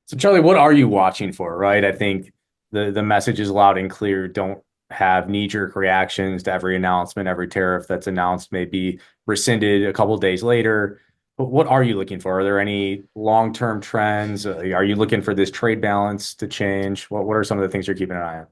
So Charlie, what are you watching for, right? I think the message is loud and clear. Don't have knee-jerk reactions to every announcement. Every tariff that's announced may be rescinded a couple of days later. But what are you looking for? Are there any long-term trends? Are you looking for this trade balance to change? What are some of the things you're keeping an eye on?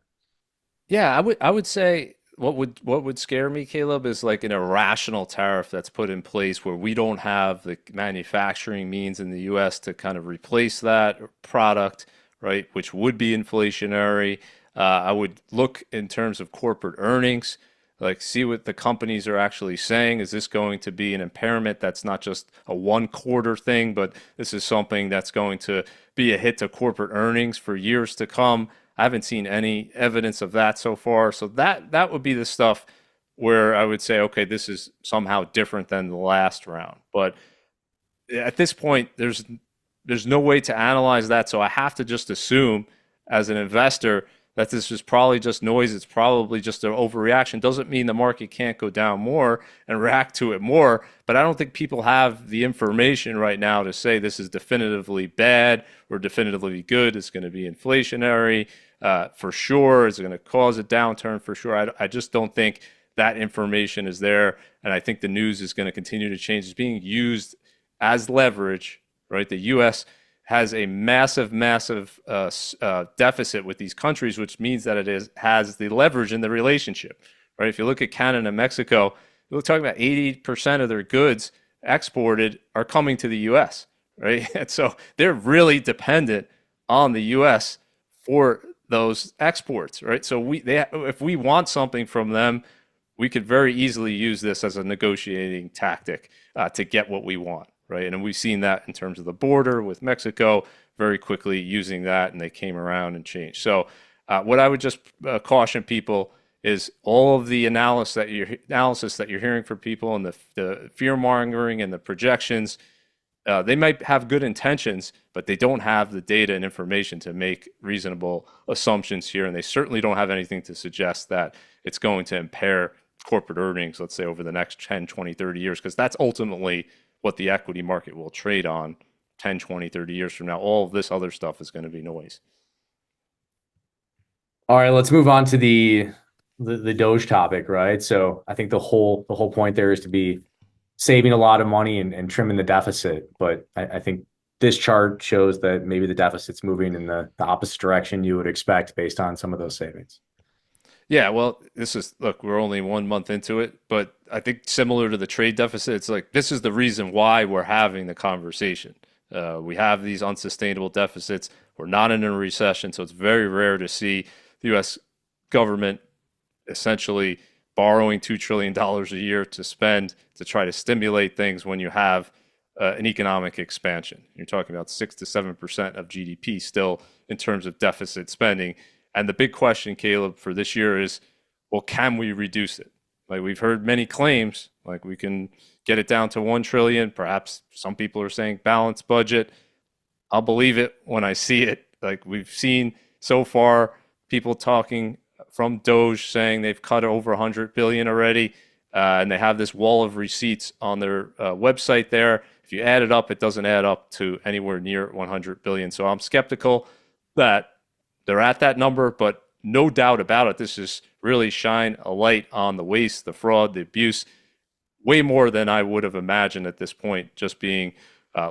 Yeah, I would say what would scare me, Caleb, is like an irrational tariff that's put in place where we don't have the manufacturing means in the US to kind of replace that product, right? Which would be inflationary. I would look in terms of corporate earnings, like see what the companies are actually saying. Is this going to be an impairment that's not just a 1 quarter thing, but this is something that's going to be a hit to corporate earnings for years to come? I haven't seen any evidence of that so far. So that would be the stuff where I would say, okay, this is somehow different than the last round. But at this point, there's no way to analyze that. So I have to just assume as an investor that this is probably just noise. It's probably just an overreaction. Doesn't mean the market can't go down more and react to it more. But I don't think people have the information right now to say this is definitively bad or definitively good. It's going to be inflationary for sure. It's going to cause a downturn for sure. I just don't think that information is there. And I think the news is going to continue to change. It's being used as leverage, right? The U.S. has a massive, massive deficit with these countries, which means that has the leverage in the relationship, right? If you look at Canada and Mexico, we're talking about 80% of their goods exported are coming to the U.S., right? And so they're really dependent on the U.S. for those exports, right? So if we want something from them, we could very easily use this as a negotiating tactic to get what we want, right? And we've seen that in terms of the border with Mexico, very quickly using that, and they came around and changed. So what I would just caution people is all of the analysis that you're hearing from people and the fear mongering and the projections. They might have good intentions, but they don't have the data and information to make reasonable assumptions here. And they certainly don't have anything to suggest that it's going to impair corporate earnings, let's say, over the next 10, 20, 30 years, because that's ultimately what the equity market will trade on 10, 20, 30 years from now. All of this other stuff is going to be noise. All right, let's move on to the Doge topic, right? So I think the whole point there is to be saving a lot of money and trimming the deficit. But I think this chart shows that maybe the deficit's moving in the opposite direction you would expect based on some of those savings. Yeah, well, look, we're only 1 month into it, but I think similar to the trade deficit, it's like this is the reason why we're having the conversation. We have these unsustainable deficits. We're not in a recession, so it's very rare to see the U.S. government essentially borrowing $2 trillion a year to spend to try to stimulate things when you have an economic expansion. You're talking about 6 to 7% of GDP still in terms of deficit spending. And the big question, Caleb, for this year is, well, can we reduce it? Like we've heard many claims, like we can get it down to 1 trillion. Perhaps some people are saying balanced budget. I'll believe it when I see it. Like we've seen so far, people talking from Doge saying they've cut over 100 billion already, and they have this wall of receipts on their website there. If you add it up, it doesn't add up to anywhere near 100 billion. So I'm skeptical that they're at that number, but no doubt about it, this is really shine a light on the waste, the fraud, the abuse, way more than I would have imagined at this point, just being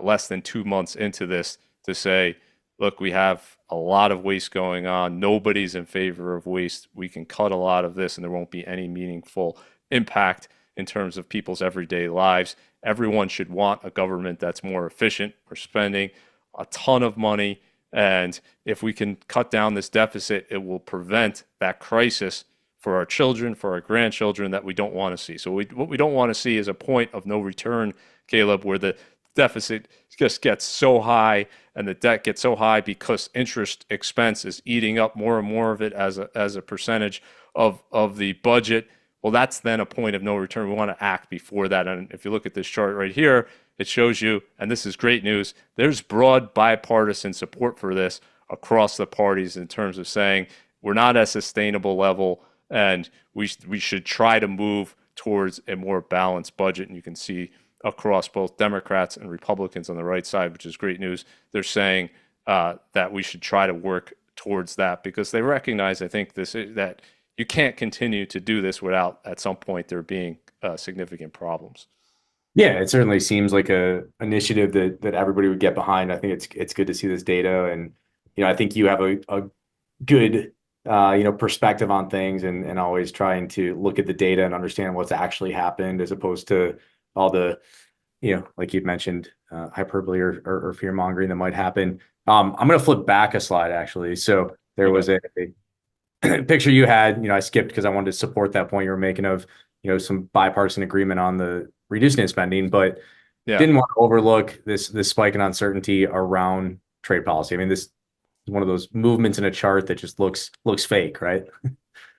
less than 2 months into this, to say, look, we have a lot of waste going on. Nobody's in favor of waste. We can cut a lot of this and there won't be any meaningful impact in terms of people's everyday lives. Everyone should want a government that's more efficient. We're spending a ton of money. And if we can cut down this deficit, it will prevent that crisis for our children, for our grandchildren that we don't want to see. So what we don't want to see is a point of no return, Caleb, where the deficit just gets so high and the debt gets so high because interest expense is eating up more and more of it as a percentage of the budget. Well, that's then a point of no return. We want to act before that. And if you look at this chart right here, it shows you, and this is great news, there's broad bipartisan support for this across the parties in terms of saying we're not at a sustainable level and we should try to move towards a more balanced budget. And you can see across both Democrats and Republicans on the right side, which is great news, they're saying that we should try to work towards that because they recognize, I think, that you can't continue to do this without at some point there being significant problems. Yeah, it certainly seems like a initiative that everybody would get behind. I think it's good to see this data, and I think you have a good perspective on things, and always trying to look at the data and understand what's actually happened as opposed to all the like you'd mentioned hyperbole or fear mongering that might happen. I'm going to flip back a slide actually. So there was a picture you had. I skipped because I wanted to support that point you were making of some bipartisan agreement on the reducing spending, but didn't want to overlook this spike in uncertainty around trade policy. I mean, this is one of those movements in a chart that just looks fake, right?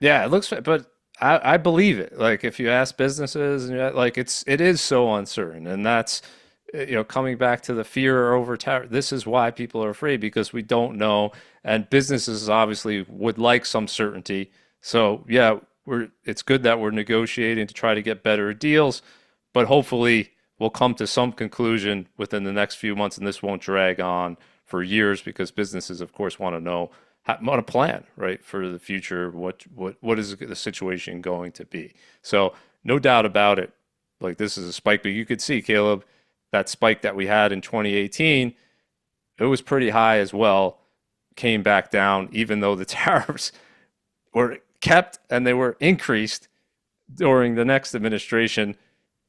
Yeah, it looks fake, but I believe it. Like if you ask businesses, and like it is so uncertain, and that's coming back to the fear over tariff, this is why people are afraid because we don't know, and businesses obviously would like some certainty. So yeah, it's good that we're negotiating to try to get better deals, but hopefully we'll come to some conclusion within the next few months, and this won't drag on for years because businesses, of course, want to know want to plan right for the future. What is the situation going to be? So no doubt about it. Like this is a spike, but you could see, Caleb, that spike that we had in 2018, it was pretty high as well, came back down, even though the tariffs were kept and they were increased during the next administration.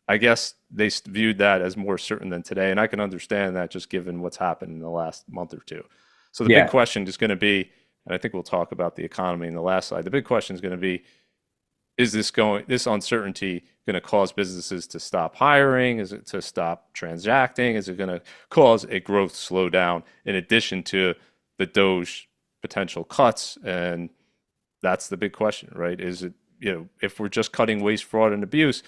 I guess they viewed that as more certain than today. And I can understand that just given what's happened in the last month or two. So the big Yeah. question is going to be, and I think we'll talk about the economy in the last slide. The big question is going to be, is this uncertainty going to cause businesses to stop hiring? Is it to stop transacting? Is it going to cause a growth slowdown in addition to the Doge potential cuts? And that's the big question, right? Is it, if we're just cutting waste, fraud, and abuse,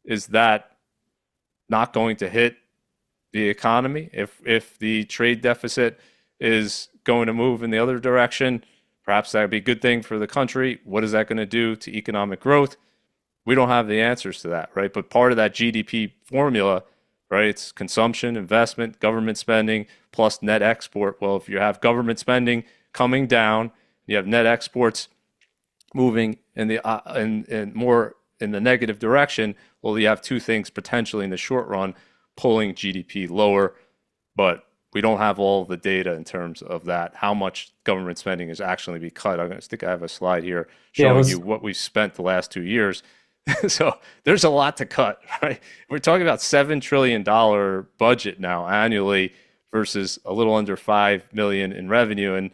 is that not going to hit the economy? If the trade deficit is going to move in the other direction, perhaps that would be a good thing for the country. What is that going to do to economic growth? We don't have the answers to that, right? But part of that GDP formula, right? It's consumption, investment, government spending, plus net export. Well, if you have government spending coming down, you have net exports moving in the in more in the negative direction. Well, you have two things potentially in the short run pulling GDP lower, but we don't have all the data in terms of that, how much government spending is actually be cut. I think I have a slide here Yeah, showing you what we've spent the last 2 years. So there's a lot to cut, right? We're talking about $7 trillion budget now annually versus a little under 5 million in revenue. And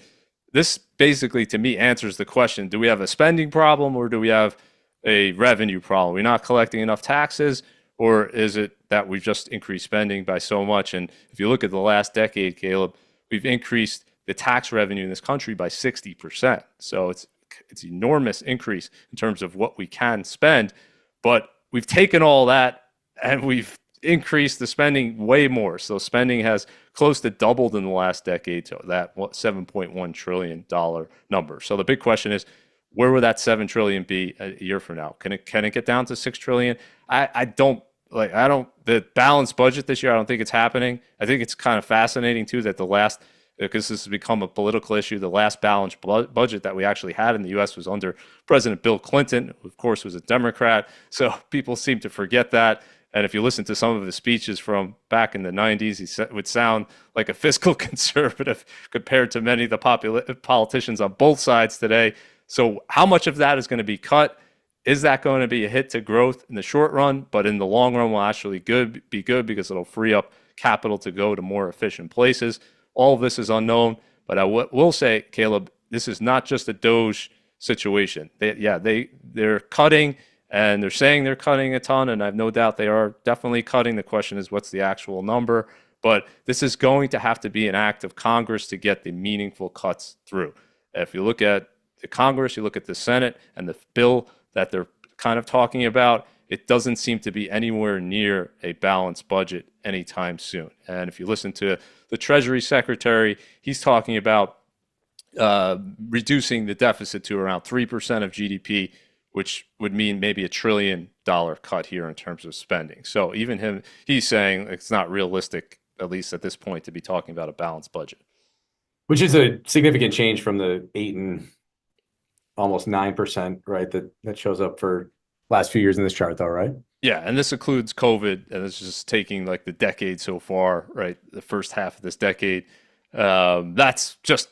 this basically, to me, answers the question: do we have a spending problem or do we have a revenue problem? We're not collecting enough taxes, or is it that we've just increased spending by so much? And if you look at the last decade, Caleb, we've increased the tax revenue in this country by 60%. So it's enormous increase in terms of what we can spend, but we've taken all that and we've increased the spending way more. So spending has close to doubled in the last decade to that $7.1 trillion number. So the big question is, where will that 7 trillion be a year from now? Can it get down to 6 trillion? I don't the balanced budget this year, I don't think it's happening. I think it's kind of fascinating too that the last, because this has become a political issue, the last balanced budget that we actually had in the US was under President Bill Clinton, who of course was a Democrat. So people seem to forget that. And if you listen to some of his speeches from back in the 90s, he would sound like a fiscal conservative compared to many of the politicians on both sides today. So how much of that is going to be cut? Is that going to be a hit to growth in the short run? But in the long run will actually be good because it'll free up capital to go to more efficient places. All of this is unknown. But I will say, Caleb, this is not just a Doge situation. They're cutting, and they're saying they're cutting a ton, and I have no doubt they are definitely cutting. The question is, what's the actual number? But this is going to have to be an act of Congress to get the meaningful cuts through. If you look at the Congress, you look at the Senate, and the bill that they're kind of talking about, it doesn't seem to be anywhere near a balanced budget anytime soon. And if you listen to the Treasury Secretary, he's talking about reducing the deficit to around 3% of GDP, which would mean maybe $1 trillion cut here in terms of spending. So even he's saying it's not realistic, at least at this point, to be talking about a balanced budget. which is a significant change from the 8 and almost 9%, right? That shows up for last few years in this chart, though, right? Yeah, and this includes COVID, and it's just taking like the decade so far, right? The first half of this decade. That's just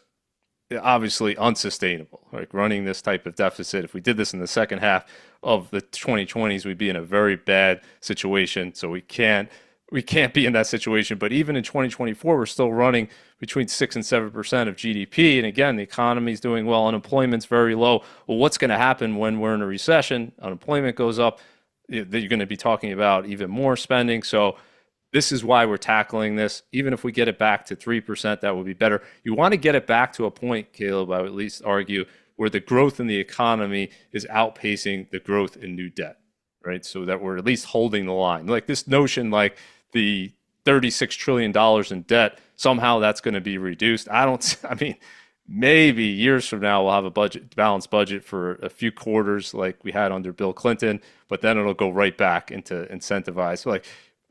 obviously unsustainable. Like running this type of deficit, if we did this in the second half of the 2020s, we'd be in a very bad situation. So we can't be in that situation. But even in 2024, we're still running between 6 and 7% of GDP. And again, the economy is doing well. Unemployment's very low. Well, what's going to happen when we're in a recession? Unemployment goes up. You're going to be talking about even more spending. So this is why we're tackling this. Even if we get it back to 3%, that would be better. You want to get it back to a point, Caleb, I would at least argue, where the growth in the economy is outpacing the growth in new debt, right? So that we're at least holding the line. Like this notion, like the $36 trillion in debt. Somehow that's going to be reduced. I don't, I mean, maybe years from now we'll have a balanced budget for a few quarters like we had under Bill Clinton, but then it'll go right back into incentivize. So like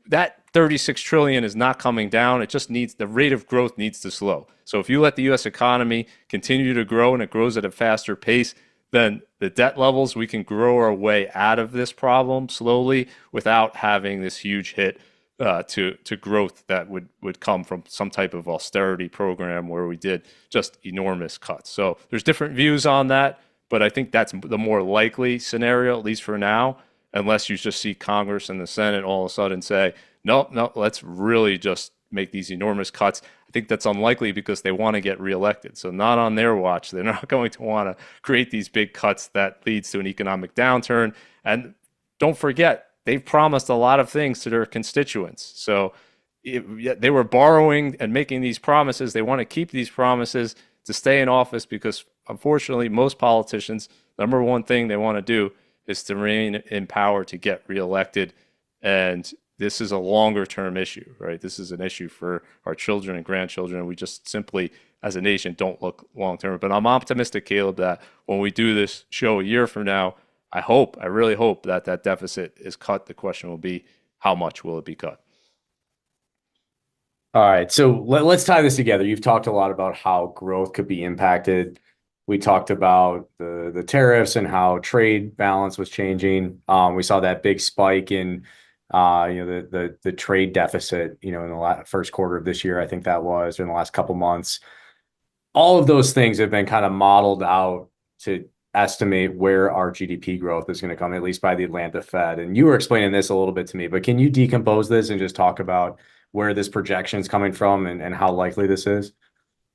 that 36 trillion is not coming down. It just needs the rate of growth needs to slow. So if you let the US economy continue to grow and it grows at a faster pace, then the debt levels, we can grow our way out of this problem slowly without having this huge hit to growth that would come from some type of austerity program where we did just enormous cuts. So there's different views on that, but I think that's the more likely scenario, at least for now, unless you just see Congress and the Senate all of a sudden say, no, no, let's really just make these enormous cuts. I think that's unlikely because they want to get reelected. So not on their watch. They're not going to want to create these big cuts that leads to an economic downturn. And don't forget, they've promised a lot of things to their constituents. So they were borrowing and making these promises. They want to keep these promises to stay in office because, unfortunately, most politicians, number one thing they want to do is to remain in power to get reelected. And this is a longer term issue, right? This is an issue for our children and grandchildren. We just simply, as a nation, don't look long term. But I'm optimistic, Caleb, that when we do this show a year from now, I really hope that that deficit is cut. The question will be, how much will it be cut? All right, so let's tie this together. You've talked a lot about how growth could be impacted. We talked about the tariffs and how trade balance was changing. We saw that big spike in the trade deficit, in the first quarter of this year, I think that was, or in the last couple months. All of those things have been kind of modeled out to estimate where our GDP growth is going to come, at least by the Atlanta Fed. And you were explaining this a little bit to me, but can you decompose this and just talk about where this projection is coming from and how likely this is?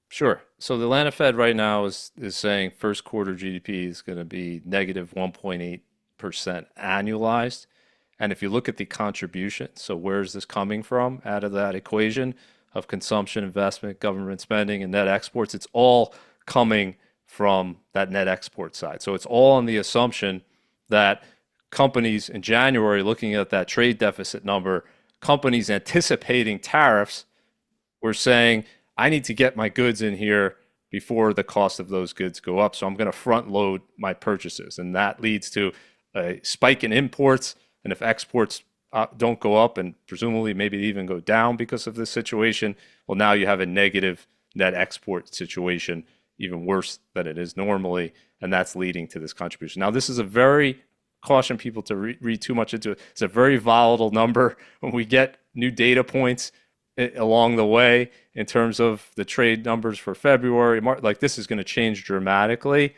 Sure. So the Atlanta Fed right now is saying first quarter GDP is going to be negative 1.8% annualized. And if you look at the contribution, so where is this coming from out of that equation of consumption, investment, government spending, and net exports, it's all coming from that net export side. So it's all on the assumption that companies in January, looking at that trade deficit number, companies anticipating tariffs were saying, I need to get my goods in here before the cost of those goods go up. So I'm going to front load my purchases. And that leads to a spike in imports. And if exports don't go up and presumably maybe even go down because of this situation, well, now you have a negative net export situation, even worse than it is normally. And that's leading to this contribution. Now, this is a very caution people to read too much into it. It's a very volatile number. When we get new data points along the way in terms of the trade numbers for February, March, like this is going to change dramatically.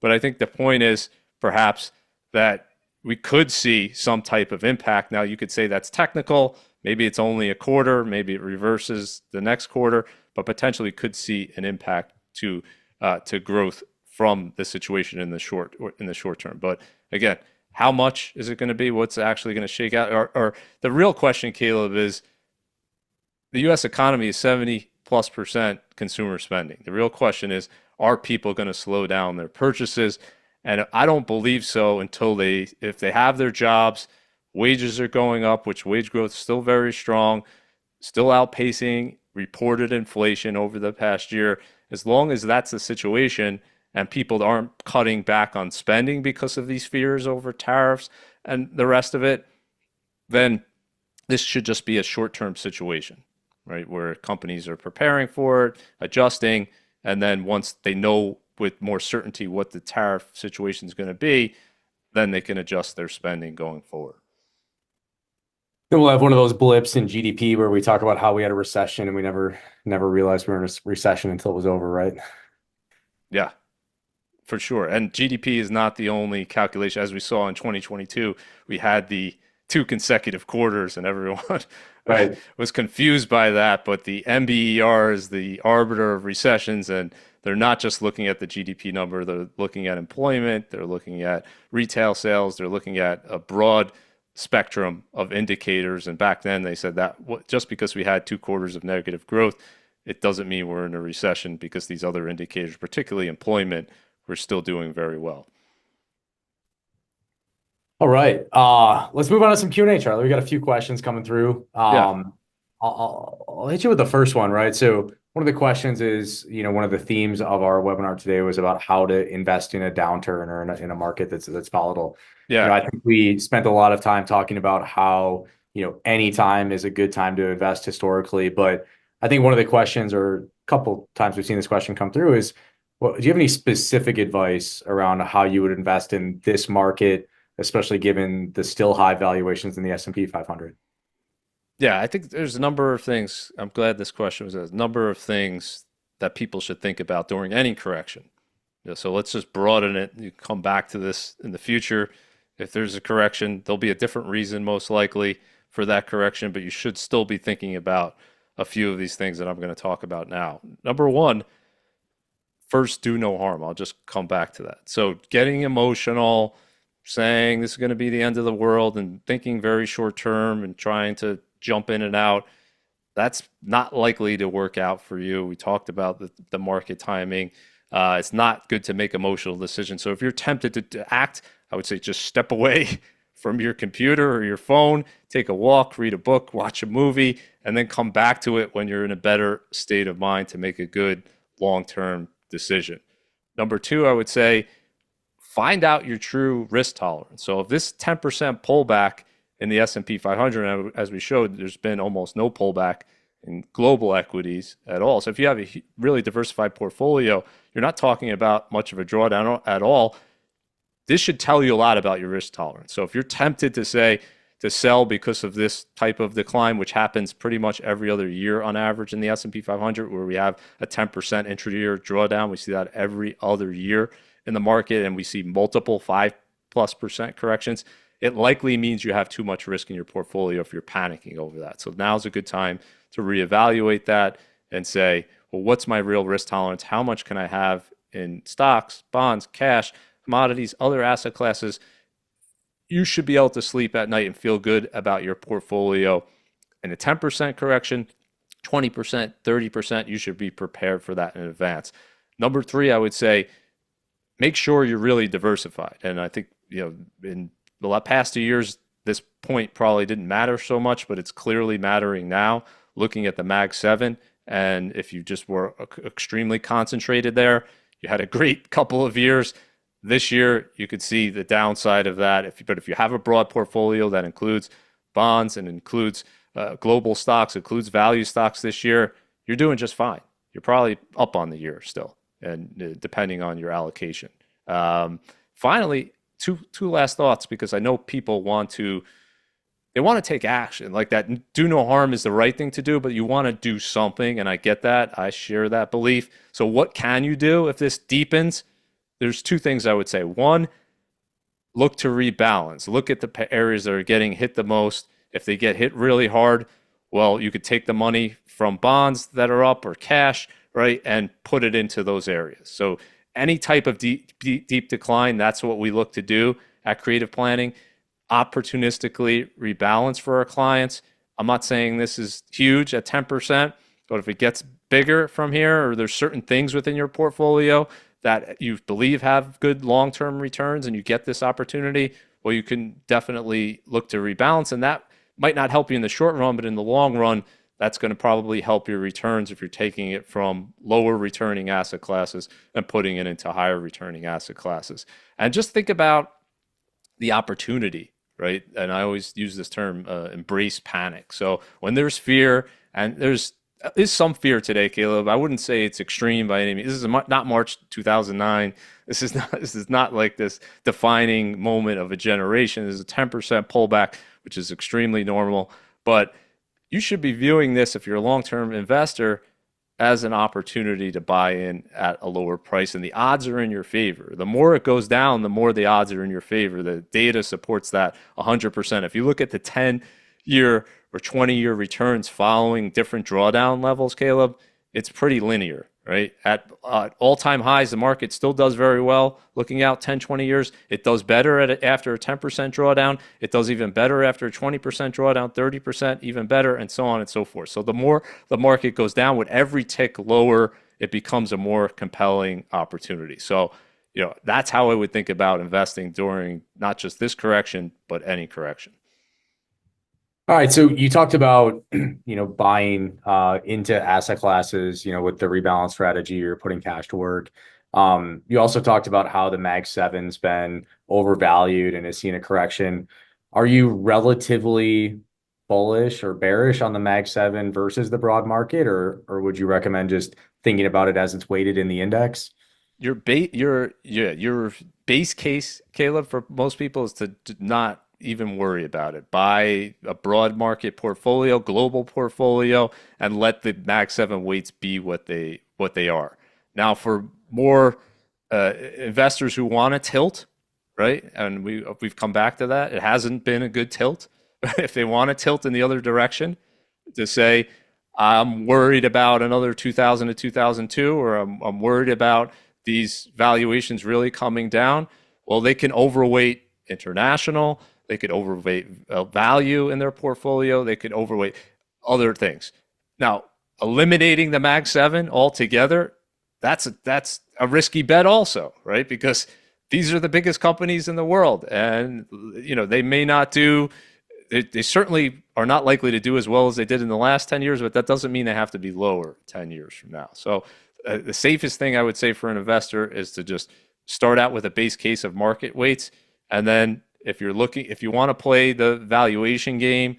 But I think the point is perhaps that we could see some type of impact. Now, you could say that's technical. Maybe it's only a quarter. Maybe it reverses the next quarter, but potentially could see an impact to growth from the situation in the short term. But again, how much is it going to be? What's actually going to shake out? Or the real question, Caleb, is the U.S. economy is 70+% consumer spending. The real question is, are people going to slow down their purchases? And I don't believe so until if they have their jobs, wages are going up, which wage growth is still very strong, still outpacing reported inflation over the past year. As long as that's the situation and people aren't cutting back on spending because of these fears over tariffs and the rest of it, then this should just be a short-term situation, right? Where companies are preparing for it, adjusting, and then once they know with more certainty what the tariff situation is going to be, then they can adjust their spending going forward. Then we'll have one of those blips in GDP where we talk about how we had a recession and we never realized we were in a recession until it was over, right? Yeah, for sure. And GDP is not the only calculation. As we saw in 2022, we had the 2 consecutive quarters and everyone Right. was confused by that. But the MBER is the arbiter of recessions, and they're not just looking at the GDP number. They're looking at employment. They're looking at retail sales. They're looking at a broad spectrum of indicators. And back then they said that just because we had 2 quarters of negative growth, it doesn't mean we're in a recession because these other indicators, particularly employment, we're still doing very well. All right. Let's move on to some Q&A, Charlie. We got a few questions coming through. Yeah. I'll hit you with the first one, right? So one of the questions is, one of the themes of our webinar today was about how to invest in a downturn or in a market that's volatile. Yeah. I think we spent a lot of time talking about how, any time is a good time to invest historically. But I think one of the questions, or a couple times we've seen this question come through, is, well, do you have any specific advice around how you would invest in this market, especially given the still high valuations in the S&P 500? Yeah, I think there's a number of things. I'm glad this question was a number of things that people should think about during any correction. So let's just broaden it. You come back to this in the future. If there's a correction, there'll be a different reason most likely for that correction, but you should still be thinking about a few of these things that I'm going to talk about now. Number one, first, do no harm. I'll just come back to that. So getting emotional, saying this is going to be the end of the world and thinking very short term and trying to jump in and out, that's not likely to work out for you. We talked about the market timing. It's not good to make emotional decisions. So if you're tempted to act, I would say just step away from your computer or your phone, take a walk, read a book, watch a movie, and then come back to it when you're in a better state of mind to make a good long-term decision. Number two, I would say find out your true risk tolerance. So if this 10% pullback in the S&P 500, as we showed, there's been almost no pullback in global equities at all. So if you have a really diversified portfolio, you're not talking about much of a drawdown at all. This should tell you a lot about your risk tolerance. So if you're tempted to say to sell because of this type of decline, which happens pretty much every other year on average in the S&P 500, where we have a 10% intra-year drawdown, we see that every other year in the market, and we see multiple 5+% corrections. It likely means you have too much risk in your portfolio if you're panicking over that. So now's a good time to reevaluate that and say, well, what's my real risk tolerance? How much can I have in stocks, bonds, cash, commodities, other asset classes? You should be able to sleep at night and feel good about your portfolio. In a 10% correction, 20%, 30%, you should be prepared for that in advance. Number three, I would say, make sure you're really diversified. And I think, in the past 2 years, this point probably didn't matter so much, but it's clearly mattering now. Looking at the Mag 7, and if you just were extremely concentrated there, you had a great couple of years. This year, you could see the downside of that. But if you have a broad portfolio that includes bonds and includes global stocks, includes value stocks this year, you're doing just fine. You're probably up on the year still, and depending on your allocation. Finally, two last thoughts, because I know people they want to take action. Like that do no harm is the right thing to do, but you want to do something, and I get that. I share that belief. So what can you do if this deepens? There's two things I would say. One, look to rebalance. Look at the areas that are getting hit the most. If they get hit really hard, well, you could take the money from bonds that are up or cash, right, and put it into those areas. So any type of deep decline, that's what we look to do at Creative Planning. Opportunistically rebalance for our clients. I'm not saying this is huge at 10%, but if it gets bigger from here, or there's certain things within your portfolio that you believe have good long-term returns and you get this opportunity, well, you can definitely look to rebalance. And that might not help you in the short run, but in the long run, that's going to probably help your returns if you're taking it from lower returning asset classes and putting it into higher returning asset classes. And just think about the opportunity, right? And I always use this term, embrace panic. So when there's fear, and there's is some fear today, Caleb. I wouldn't say it's extreme by any means. This is not March 2009. This is not like this defining moment of a generation. There's a 10% pullback, which is extremely normal. But you should be viewing this, if you're a long-term investor, as an opportunity to buy in at a lower price, and the odds are in your favor. The more it goes down, the more the odds are in your favor. The data supports that 100%. If you look at the 10-year or 20-year returns following different drawdown levels, Caleb, it's pretty linear, right? At all-time highs, the market still does very well. Looking out 10, 20 years, it does better after a 10% drawdown. It does even better after a 20% drawdown, 30%, even better, and so on and so forth. So the more the market goes down, with every tick lower, it becomes a more compelling opportunity. So, that's how I would think about investing during not just this correction, but any correction. All right, so you talked about buying into asset classes, with the rebalance strategy, you're putting cash to work. You also talked about how the Mag 7's been overvalued and has seen a correction. Are you relatively bullish or bearish on the Mag 7 versus the broad market, or would you recommend just thinking about it as it's weighted in the index? Your base case, Caleb, for most people is to not even worry about it. Buy a broad market portfolio, global portfolio, and let the Mag 7 weights be what they are. Now, for more investors who want to tilt, right? And we've come back to that. It hasn't been a good tilt. If they want to tilt in the other direction, to say, I'm worried about another 2000 to 2002, or I'm worried about these valuations really coming down. Well, they can overweight international, they could overweight value in their portfolio, they could overweight other things. Now, eliminating the Mag 7 altogether, that's a risky bet also, right? Because these are the biggest companies in the world, and they may not do they certainly are not likely to do as well as they did in the last 10 years, but that doesn't mean they have to be lower 10 years from now. So the safest thing I would say for an investor is to just start out with a base case of market weights. And then if you want to play the valuation game,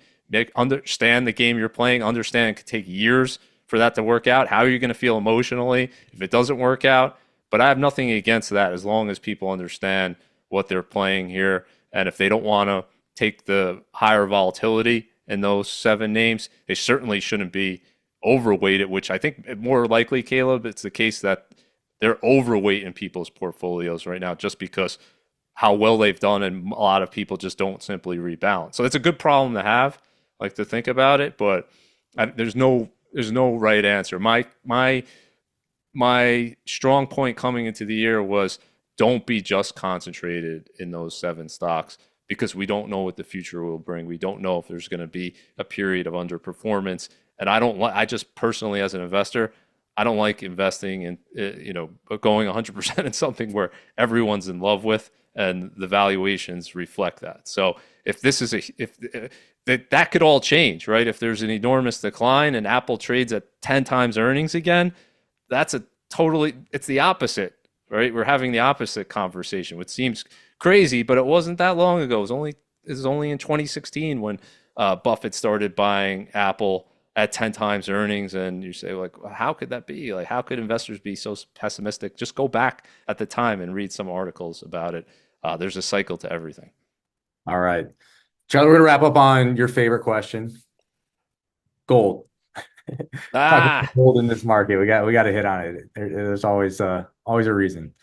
understand the game you're playing, understand it could take years for that to work out. How are you going to feel emotionally if it doesn't work out? But I have nothing against that as long as people understand what they're playing here. And if they don't want to take the higher volatility in those seven names, they certainly shouldn't be overweighted, which I think more likely, Caleb, it's the case that they're overweight in people's portfolios right now just because how well they've done, and a lot of people just don't simply rebalance. So it's a good problem to have, like to think about it, but there's no right answer. My strong point coming into the year was don't be just concentrated in those seven stocks because we don't know what the future will bring. We don't know if there's going to be a period of underperformance. And I just personally, as an investor, I don't like investing in, going 100% in something where everyone's in love with and the valuations reflect that. So if this is if that could all change, right? If there's an enormous decline and Apple trades at 10 times earnings again, it's the opposite, right? We're having the opposite conversation, which seems crazy, but it wasn't that long ago. It was only in 2016 when Buffett started buying Apple at 10 times earnings. And you say, like, how could that be? Like, how could investors be so pessimistic? Just go back at the time and read some articles about it. There's a cycle to everything. All right, Charlie, we're gonna wrap up on your favorite question, gold. Talk about Ah, gold in this market. We got to hit on it. There's always a reason.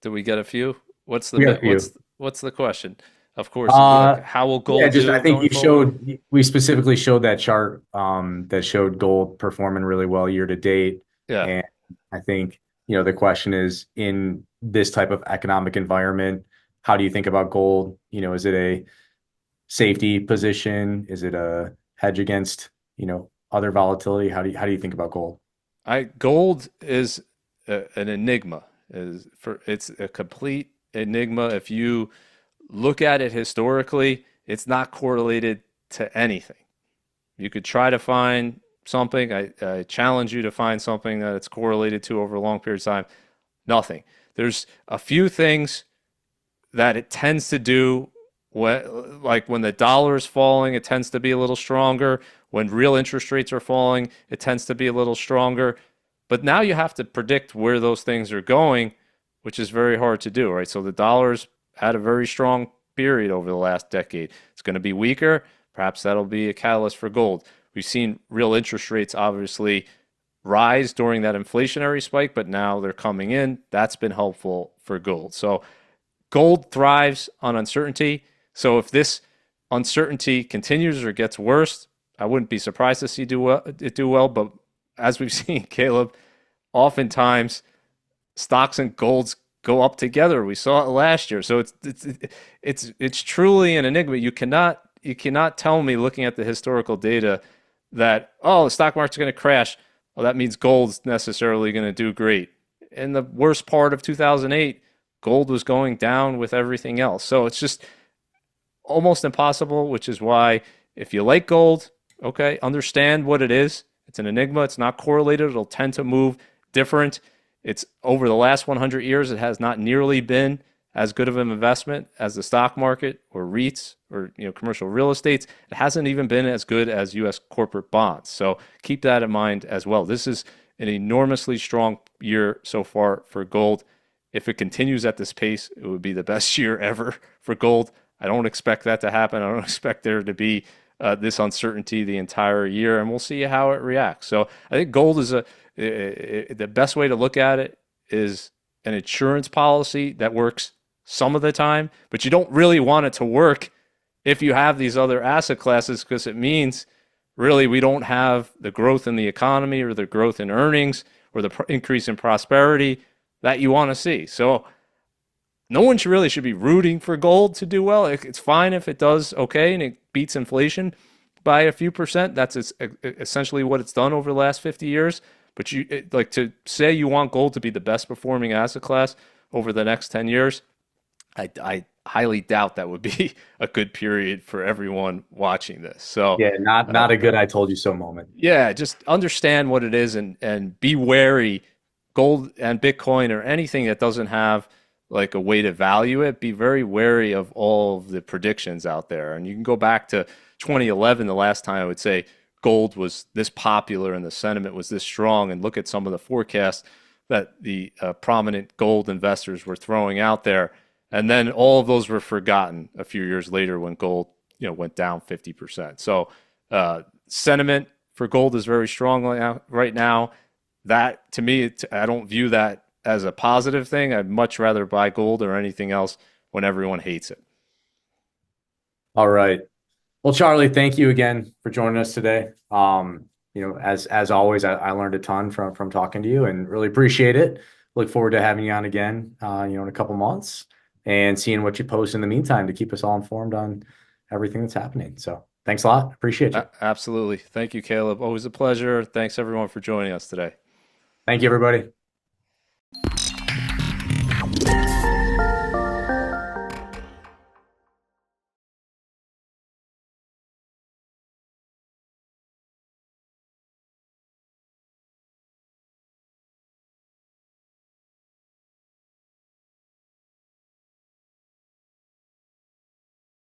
do we get a few? What's We got a the few. what's the question? Of course, like, how will Yeah, gold just I do think going forward? we specifically showed that chart that showed gold performing really well year to date. Yeah. And I think, the question is in this type of economic environment, how do you think about gold? Is it a safety position? Is it a hedge against, other volatility? How do you think about gold? Gold is an enigma. It's a complete enigma. If you look at it historically, it's not correlated to anything. You could try to find something. I challenge you to find something that it's correlated to over a long period of time. Nothing. There's a few things that it tends to do like when the dollar is falling, it tends to be a little stronger. When real interest rates are falling, it tends to be a little stronger. But now you have to predict where those things are going, which is very hard to do, right? So the dollar's had a very strong period over the last decade. It's going to be weaker. Perhaps that'll be a catalyst for gold. We've seen real interest rates obviously rise during that inflationary spike, but now they're coming in. That's been helpful for gold. So gold thrives on uncertainty. So if this uncertainty continues or gets worse, I wouldn't be surprised to see it do well. But as we've seen, Caleb, oftentimes stocks and golds go up together. We saw it last year. So it's truly an enigma. You cannot tell me, looking at the historical data, that, oh, the stock market's going to crash. Well, that means gold's necessarily going to do great. In the worst part of 2008, gold was going down with everything else. So it's just almost impossible, which is why If you like gold, okay, understand what it is. It's an enigma. It's not correlated. It'll tend to move different. It's over the last 100 years, it has not nearly been as good of an investment as the stock market or REITs or commercial real estates. It hasn't even been as good as U.S. corporate bonds. So keep that in mind as well. This is an enormously strong year so far for gold. If it continues at this pace, it would be the best year ever for gold. I don't expect that to happen. I don't expect there to be this uncertainty the entire year, and we'll see how it reacts. So I think gold is the best way to look at it is an insurance policy that works some of the time, but you don't really want it to work if you have these other asset classes because it means really we don't have the growth in the economy or the growth in earnings or the increase in prosperity that you want to see. So no one should be rooting for gold to do well. It's fine if it does okay and it beats inflation by a few percent. That's essentially what it's done over the last 50 years. But like to say you want gold to be the best performing asset class over the next 10 years, I highly doubt that would be a good period for everyone watching this. So Yeah, not a good I told you so moment. yeah, just understand what it is and be wary. Gold and Bitcoin or anything that doesn't have like a way to value it, be very wary of all of the predictions out there. And you can go back to 2011, the last time I would say gold was this popular and the sentiment was this strong, and look at some of the forecasts that the prominent gold investors were throwing out there. And then all of those were forgotten a few years later when gold, went down 50%. So sentiment for gold is very strong right now. That to me, I don't view that as a positive thing. I'd much rather buy gold or anything else when everyone hates it. All right. Well, Charlie, thank you again for joining us today. As always, I learned a ton from talking to you and really appreciate it. Look forward to having you on again, in a couple months and seeing what you post in the meantime to keep us all informed on everything that's happening. So thanks a lot. Appreciate you. Absolutely. Thank you, Caleb. Always a pleasure. Thanks everyone for joining us today. Thank you, everybody.